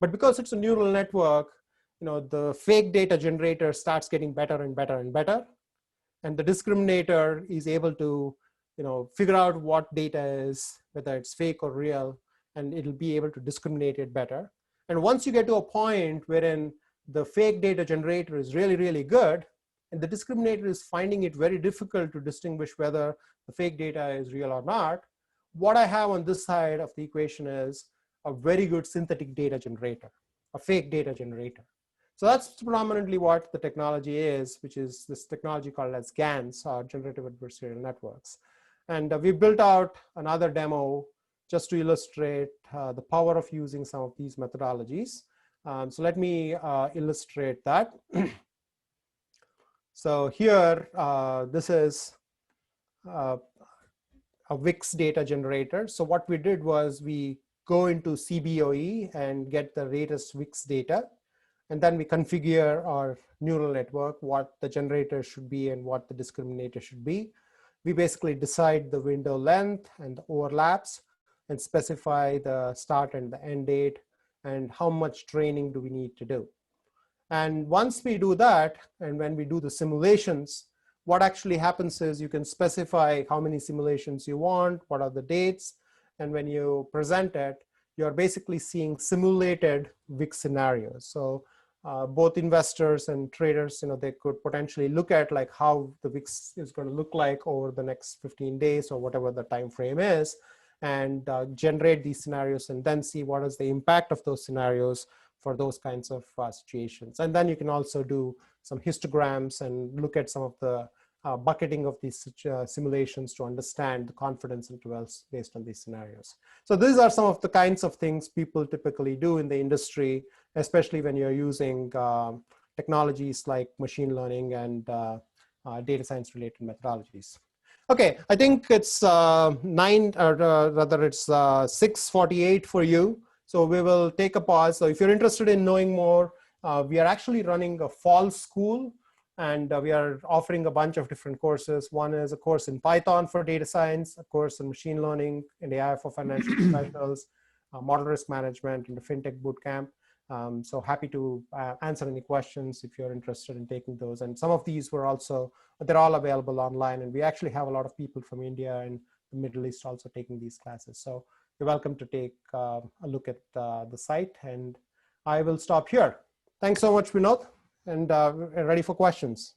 Speaker 2: But because it's a neural network, the fake data generator starts getting better and better and better. And the discriminator is able to, figure out what data is, whether it's fake or real. and it'll be able to discriminate it better. And once you get to a point wherein the fake data generator is really, really good, and the discriminator is finding it very difficult to distinguish whether the fake data is real or not, what I have on this side of the equation is a very good synthetic data generator, a fake data generator. So that's predominantly what the technology is, which is this technology called as GANs, or generative adversarial networks. And we built out another demo just to illustrate the power of using some of these methodologies. So let me illustrate that. So here, this is a Wix data generator. So what we did was we go into CBOE and get the latest Wix data. And then we configure our neural network, what the generator should be and what the discriminator should be. We basically decide the window length and the overlaps and specify the start and the end date and how much training do we need to do. And once we do that, and when we do the simulations, what actually happens is you can specify how many simulations you want, what are the dates, and when you present it, you're basically seeing simulated Wix scenarios. So both investors and traders, they could potentially look at like how the Wix is going to look like over the next 15 days or whatever the time frame is, and generate these scenarios and then see what is the impact of those scenarios for those kinds of situations. And then you can also do some histograms and look at some of the bucketing of these simulations to understand the confidence intervals based on these scenarios. So these are some of the kinds of things people typically do in the industry, especially when you're using technologies like machine learning and data science related methodologies. Okay, I think it's 6:48 for you. So we will take a pause. So if you're interested in knowing more, we are actually running a fall school, and we are offering a bunch of different courses. One is a course in Python for data science, a course in machine learning and AI for financial professionals, model risk management, and the Fintech bootcamp. So happy to answer any questions if you're interested in taking those. And some of these were also, they're all available online. And we actually have a lot of people from India and the Middle East also taking these classes. So you're welcome to take a look at the site. And I will stop here. Thanks so much, Vinod. And ready for questions.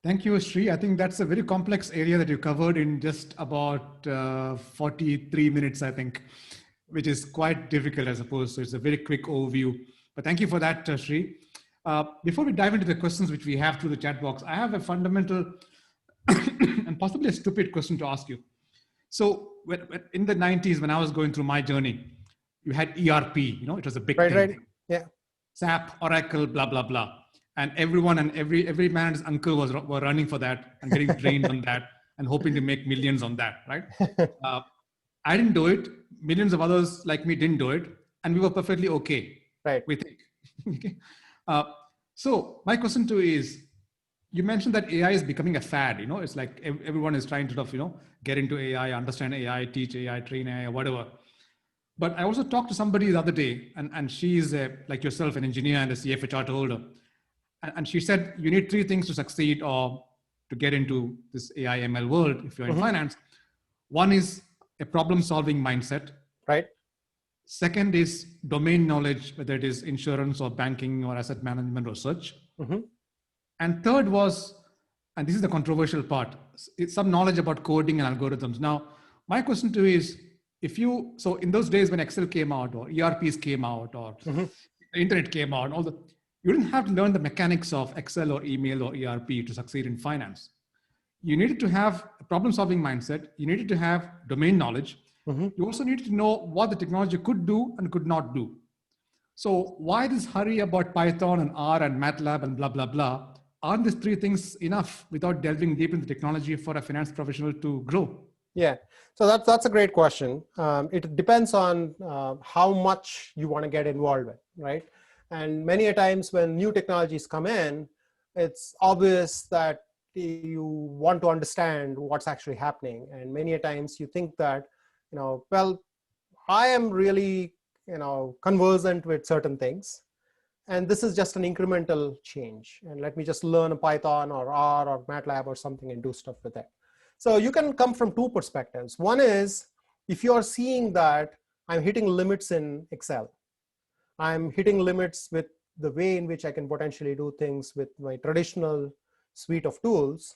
Speaker 1: Thank you, Sri. I think that's a very complex area that you covered in just about 43 minutes, I think, which is quite difficult, I suppose. So it's a very quick overview. But thank you for that, Sri. Before we dive into the questions which we have through the chat box, I have a fundamental and possibly a stupid question to ask you. So in the 90s, when I was going through my journey, you had ERP, it was a big thing.
Speaker 2: Right. Yeah.
Speaker 1: SAP, Oracle, blah, blah, blah. And everyone and every man and his uncle were running for that and getting trained on that and hoping to make millions on that, right? I didn't do it. Millions of others like me didn't do it. And we were perfectly okay.
Speaker 2: Right.
Speaker 1: We think. Okay. So my question to you is, you mentioned that AI is becoming a fad. It's like everyone is trying to sort of, get into AI, understand AI, teach AI, train AI, whatever. But I also talked to somebody the other day, and she's like yourself, an engineer and a CFA charter holder. And she said, you need three things to succeed or to get into this AI ML world if you're in finance. One is a problem-solving mindset.
Speaker 2: Right.
Speaker 1: Second is domain knowledge, whether it is insurance or banking or asset management or such. And third was, and this is the controversial part, it's some knowledge about coding and algorithms. Now, my question to you is, so in those days when Excel came out or ERPs came out or the internet came out, you didn't have to learn the mechanics of Excel or email or ERP to succeed in finance. You needed to have a problem-solving mindset. You needed to have domain knowledge. You also needed to know what the technology could do and could not do. So why this hurry about Python and R and MATLAB and blah, blah, blah? Aren't these three things enough without delving deep into technology for a finance professional to grow?
Speaker 2: Yeah, so that's a great question. It depends on how much you want to get involved with, right? And many a times when new technologies come in, it's obvious that you want to understand what's actually happening. And many a times you think that, well, I am really, conversant with certain things. And this is just an incremental change. And let me just learn a Python or R or MATLAB or something and do stuff with it. So you can come from two perspectives. One is, if you're seeing that I'm hitting limits in Excel. I'm hitting limits with the way in which I can potentially do things with my traditional suite of tools.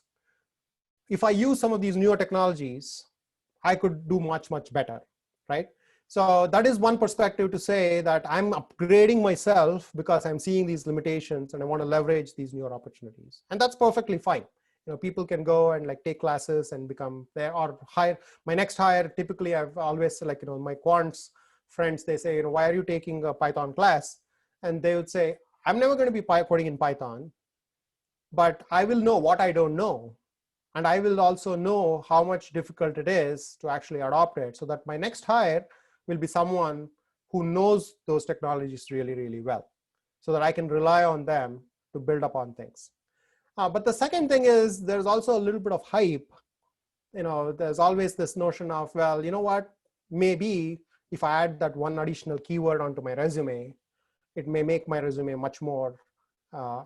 Speaker 2: If I use some of these newer technologies, I could do much, much better, right? So that is one perspective to say that I'm upgrading myself because I'm seeing these limitations and I want to leverage these newer opportunities. And that's perfectly fine. People can go and like take classes and become there or hire. My next hire, typically I've always my quants friends, they say, why are you taking a Python class? And they would say, I'm never going to be coding in Python, but I will know what I don't know. And I will also know how much difficult it is to actually adopt it, so that my next hire will be someone who knows those technologies really, really well, so that I can rely on them to build upon things. But the second thing is there's also a little bit of hype. There's always this notion of, well, you know what, maybe if I add that one additional keyword onto my resume, it may make my resume much more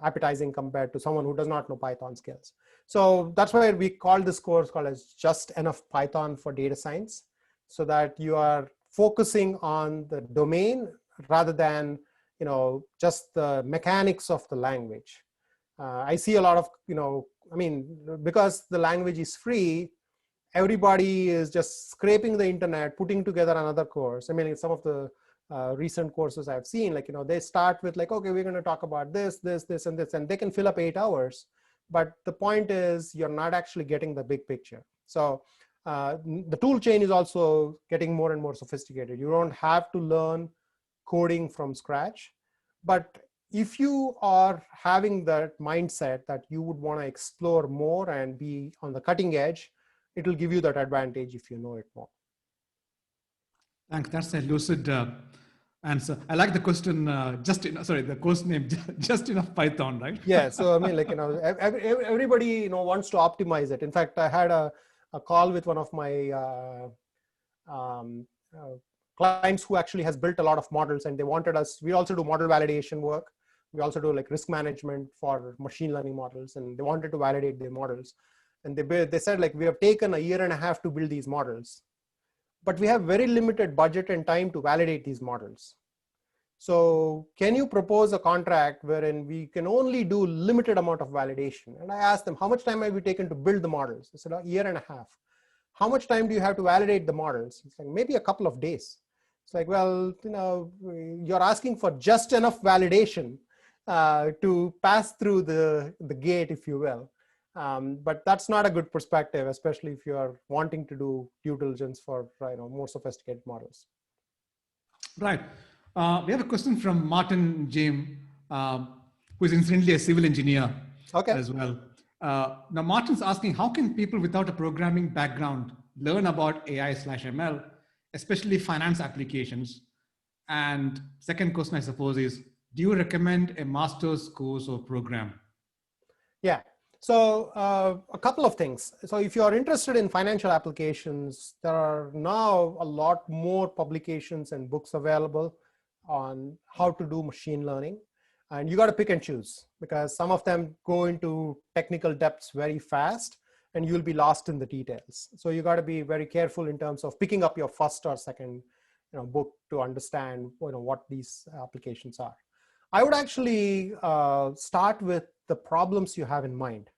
Speaker 2: appetizing compared to someone who does not know Python skills. So that's why we call this course called as Just Enough Python for Data Science, so that you are focusing on the domain rather than just the mechanics of the language. I see a lot of, because the language is free, everybody is just scraping the internet, putting together another course. Some of the recent courses I've seen, they start with okay, we're going to talk about this, and this, and they can fill up 8 hours. But the point is, you're not actually getting the big picture. So the tool chain is also getting more and more sophisticated. You don't have to learn coding from scratch. But if you are having that mindset that you would want to explore more and be on the cutting edge, it will give you that advantage if you know it more.
Speaker 1: Thanks. That's a lucid answer. I like the question. The course name, Just Enough Python, right?
Speaker 2: Yeah. So everybody wants to optimize it. In fact, I had a call with one of my clients who actually has built a lot of models, and they wanted us. We also do model validation work. We also do risk management for machine learning models, and they wanted to validate their models. And they said we have taken 1.5 years to build these models, but we have very limited budget and time to validate these models. So can you propose a contract wherein we can only do limited amount of validation? And I asked them, how much time have you taken to build the models? They said 1.5 years. How much time do you have to validate the models? It's maybe a couple of days. It's well, you're asking for just enough validation to pass through the gate, if you will. But that's not a good perspective, especially if you are wanting to do due diligence for more sophisticated models.
Speaker 1: Right. We have a question from Martin James, who is incidentally a civil engineer as well. Now, Martin's asking, how can people without a programming background learn about AI/ML, especially finance applications? And second question, I suppose, is, do you recommend a master's course or program?
Speaker 2: Yeah. So a couple of things. So if you are interested in financial applications, there are now a lot more publications and books available on how to do machine learning. And you got to pick and choose, because some of them go into technical depths very fast and you'll be lost in the details. So you got to be very careful in terms of picking up your first or second book to understand what these applications are. I would actually start with the problems you have in mind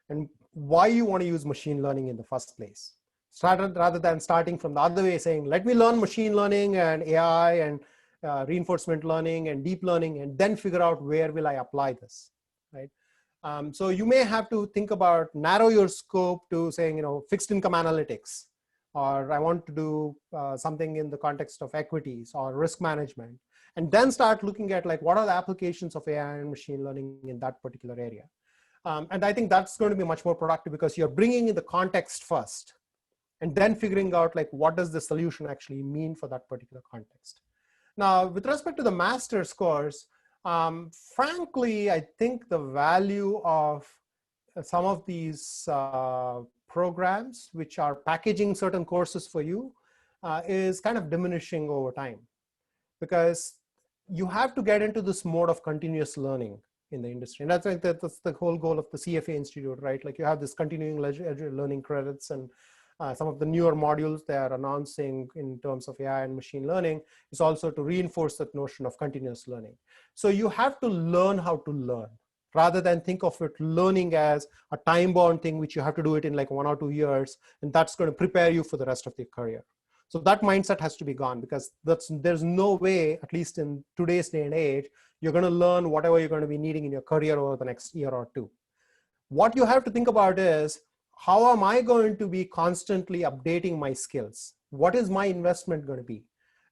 Speaker 2: and why you want to use machine learning in the first place. Rather than starting from the other way, saying, let me learn machine learning and AI and reinforcement learning and deep learning, and then figure out where will I apply this, right? So you may have to think about, narrow your scope to saying, fixed income analytics, or I want to do something in the context of equities or risk management, and then start looking at what are the applications of AI and machine learning in that particular area. And I think that's going to be much more productive, because you're bringing in the context first and then figuring out what does the solution actually mean for that particular context. Now, with respect to the master's course, frankly, I think the value of some of these programs, which are packaging certain courses for you, is kind of diminishing over time, because you have to get into this mode of continuous learning in the industry. And that's the whole goal of the CFA Institute, right? You have this continuing learning credits, and some of the newer modules they are announcing in terms of AI and machine learning is also to reinforce that notion of continuous learning. So you have to learn how to learn rather than think of it learning as a time-bound thing, which you have to do it in like 1 or 2 years, and that's going to prepare you for the rest of your career. So that mindset has to be gone, because there's no way, at least in today's day and age, you're going to learn whatever you're going to be needing in your career over the next year or two. What you have to think about is, how am I going to be constantly updating my skills? What is my investment going to be?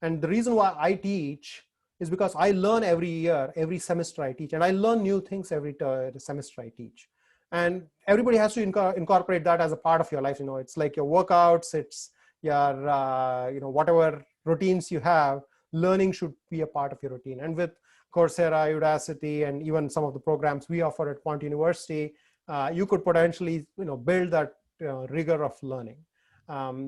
Speaker 2: And the reason why I teach is because I learn every year, every semester I teach, and I learn new things every semester I teach. And everybody has to incorporate that as a part of your life. It's like your workouts, it's your, whatever routines you have, learning should be a part of your routine. And with Coursera, Udacity, and even some of the programs we offer at Quant University, you could potentially build that rigor of learning.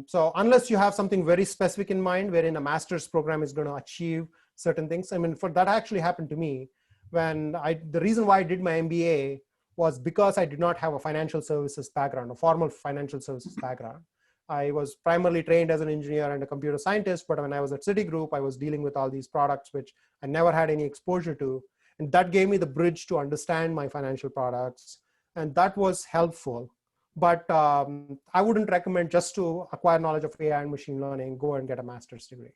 Speaker 2: So unless you have something very specific in mind, wherein a master's program is going to achieve certain things. I mean, for that actually happened to me when the reason why I did my MBA was because I did not have a financial services background, a formal financial services background. I was primarily trained as an engineer and a computer scientist, but when I was at Citigroup, I was dealing with all these products, which I never had any exposure to. And that gave me the bridge to understand my financial products. And that was helpful. But I wouldn't recommend just to acquire knowledge of AI and machine learning, go and get a master's degree.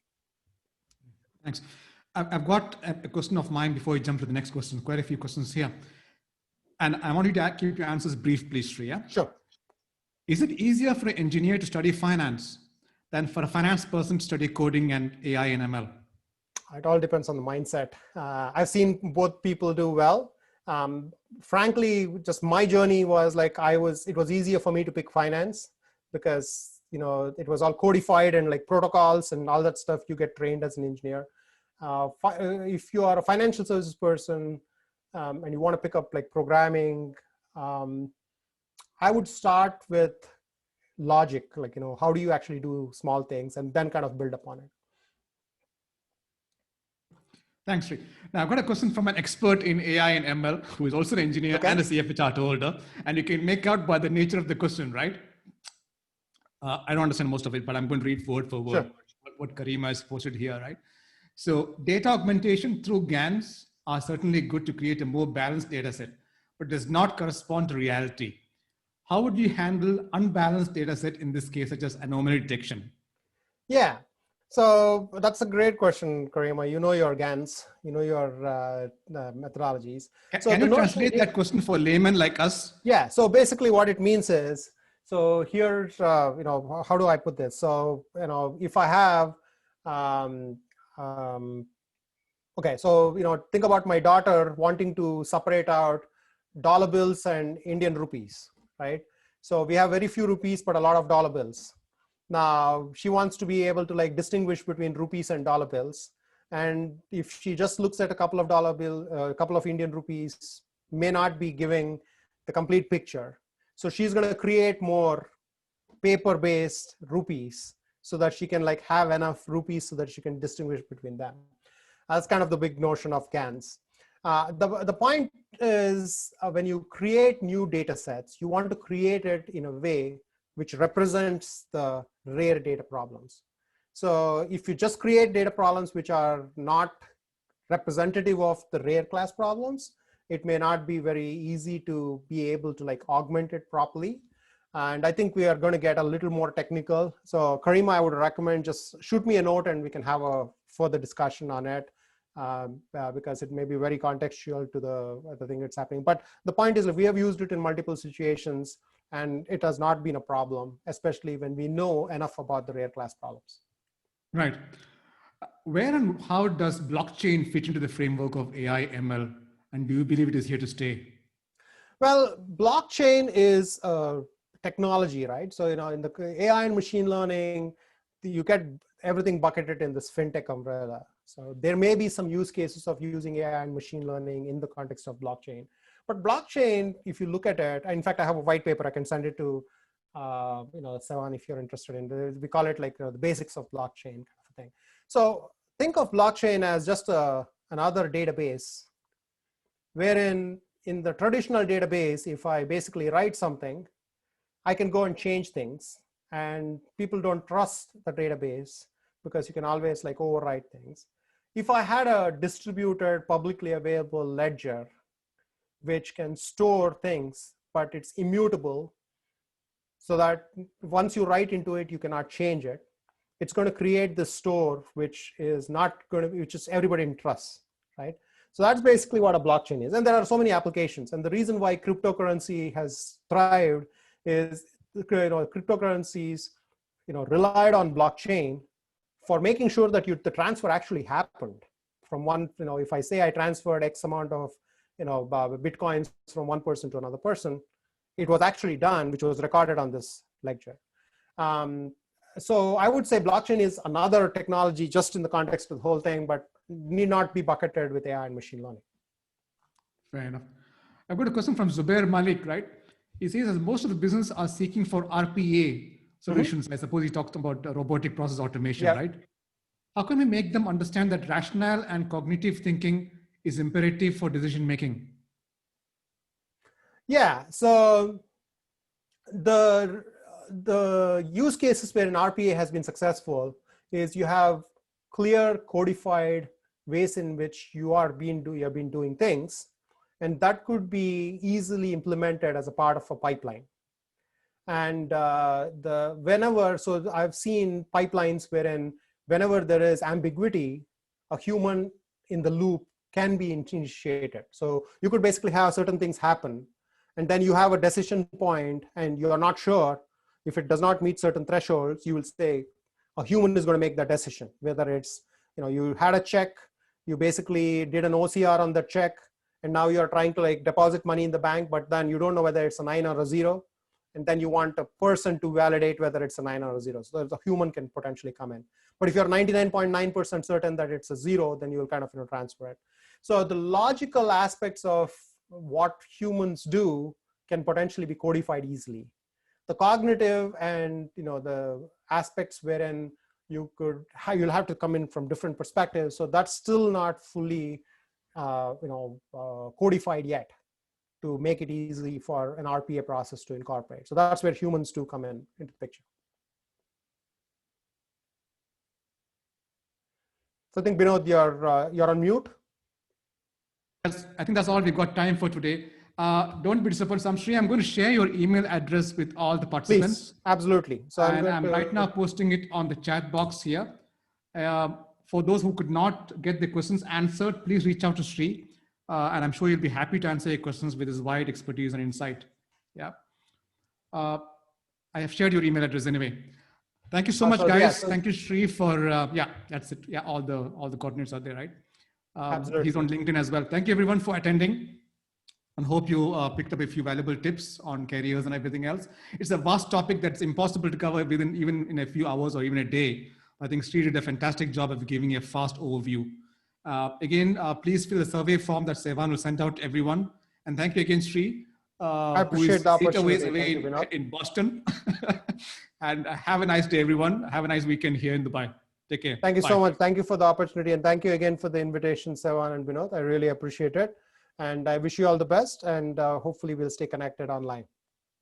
Speaker 1: Thanks. I've got a question of mine before we jump to the next question. Quite a few questions here. And I want you to keep your answers brief, please, Sri. Yeah?
Speaker 2: Sure.
Speaker 1: Is it easier for an engineer to study finance than for a finance person to study coding and AI and ML?
Speaker 2: It all depends on the mindset. I've seen both people do well. Frankly, just my journey was like, it was easier for me to pick finance because, it was all codified and like protocols and all that stuff you get trained as an engineer. If you are a financial services person and you want to pick up like programming, I would start with logic, like, how do you actually do small things, and then kind of build upon it.
Speaker 1: Thanks, Sri. Now I've got a question from an expert in AI and ML, who is also an engineer and a CFA chart holder, and you can make out by the nature of the question, right? I don't understand most of it, but I'm going to read word for word what Karima has posted here, right? So data augmentation through GANs are certainly good to create a more balanced data set, but does not correspond to reality. How would you handle unbalanced data set in this case, such as anomaly detection?
Speaker 2: Yeah, so that's a great question, Karima. You know your GANs, you know your methodologies.
Speaker 1: Can you translate that question for a layman like us?
Speaker 2: Yeah, so basically what it means is, so here's, how do I put this? So, if I have, okay, so, think about my daughter wanting to separate out dollar bills and Indian rupees, right? So we have very few rupees, but a lot of dollar bills. Now she wants to be able to like distinguish between rupees and dollar bills. And if she just looks at a couple of a couple of Indian rupees, may not be giving the complete picture. So she's going to create more paper-based rupees so that she can like have enough rupees so that she can distinguish between them. That's kind of the big notion of GANs. The point is when you create new data sets, you want to create it in a way which represents the rare data problems. So if you just create data problems which are not representative of the rare class problems, it may not be very easy to be able to like augment it properly. And I think we are going to get a little more technical. So Karima, I would recommend just shoot me a note and we can have a further discussion on it. Because it may be very contextual to the thing that's happening. But the point is that we have used it in multiple situations and it has not been a problem, especially when we know enough about the rare class problems.
Speaker 1: Right. Where and how does blockchain fit into the framework of AI ML? And do you believe it is here to stay?
Speaker 2: Well, blockchain is a technology, right? So, in the AI and machine learning, you get everything bucketed in this fintech umbrella. So there may be some use cases of using AI and machine learning in the context of blockchain. But blockchain, if you look at it, in fact, I have a white paper, I can send it to Sevan if you're interested in it. We call it like the basics of blockchain kind of thing. So think of blockchain as just another database, wherein in the traditional database, if I basically write something, I can go and change things. and people don't trust the database because you can always like overwrite things. If I had a distributed, publicly available ledger, which can store things, but it's immutable, so that once you write into it, you cannot change it, it's going to create this store, which is not going to be, which is everybody in trust, right? So that's basically what a blockchain is. And there are so many applications. And the reason why cryptocurrency has thrived is, cryptocurrencies, relied on blockchain for making sure that the transfer actually happened from one, if I say I transferred X amount of, Bitcoins from one person to another person, it was actually done, which was recorded on this ledger. So I would say blockchain is another technology just in the context of the whole thing, but need not be bucketed with AI and machine learning.
Speaker 1: Fair enough. I've got a question from Zubair Malik, right? He says that most of the business are seeking for RPA solutions. I suppose he talked about robotic process automation, right? How can we make them understand that rationale and cognitive thinking is imperative for decision making?
Speaker 2: Yeah, so the use cases where an RPA has been successful is you have clear codified ways in which you have been doing things, and that could be easily implemented as a part of a pipeline. And so I've seen pipelines wherein whenever there is ambiguity, a human in the loop can be initiated. So you could basically have certain things happen, and then you have a decision point and you are not sure. If it does not meet certain thresholds, you will say a human is going to make that decision, whether it's, you had a check, you basically did an OCR on the check, and now you're trying to like deposit money in the bank, but then you don't know whether it's a 9 or a 0. And then you want a person to validate whether it's a 9 or a 0. So the human can potentially come in. But if you're 99.9% certain that it's a 0, then you'll kind of transfer it. So the logical aspects of what humans do can potentially be codified easily. The cognitive and the aspects wherein you'll have to come in from different perspectives. So that's still not fully codified yet to make it easy for an RPA process to incorporate. So that's where humans do come into the picture. So I think, Binod, you're on mute.
Speaker 1: Yes, I think that's all we've got time for today. Don't be disappointed, Samshri. I'm going to share your email address with all the participants.
Speaker 2: Please, absolutely. So
Speaker 1: I'm right now posting it on the chat box here. For those who could not get the questions answered, please reach out to Sri. And I'm sure he'll be happy to answer your questions with his wide expertise and insight. Yeah. I have shared your email address anyway. Thank you so much, guys. Yeah, thank you, Sri, for, yeah, that's it. Yeah, all the coordinates are there, right?
Speaker 2: Absolutely.
Speaker 1: He's on LinkedIn as well. Thank you, everyone, for attending. And hope you picked up a few valuable tips on careers and everything else. It's a vast topic that's impossible to cover even in a few hours or even a day. I think Sri did a fantastic job of giving a fast overview. Again, please fill the survey form that Sevan will send out to everyone. And thank you again, Sri.
Speaker 2: I appreciate the opportunity.
Speaker 1: Away in Boston. And have a nice day, everyone. Have a nice weekend here in Dubai. Take care.
Speaker 2: Thank you
Speaker 1: Bye.
Speaker 2: so much. Thank you for the opportunity. And thank you again for the invitation, Sevan and Binod. I really appreciate it. And I wish you all the best. And hopefully we'll stay connected online.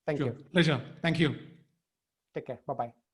Speaker 2: Thank you.
Speaker 1: Pleasure. Thank you.
Speaker 2: Take care. Bye-bye.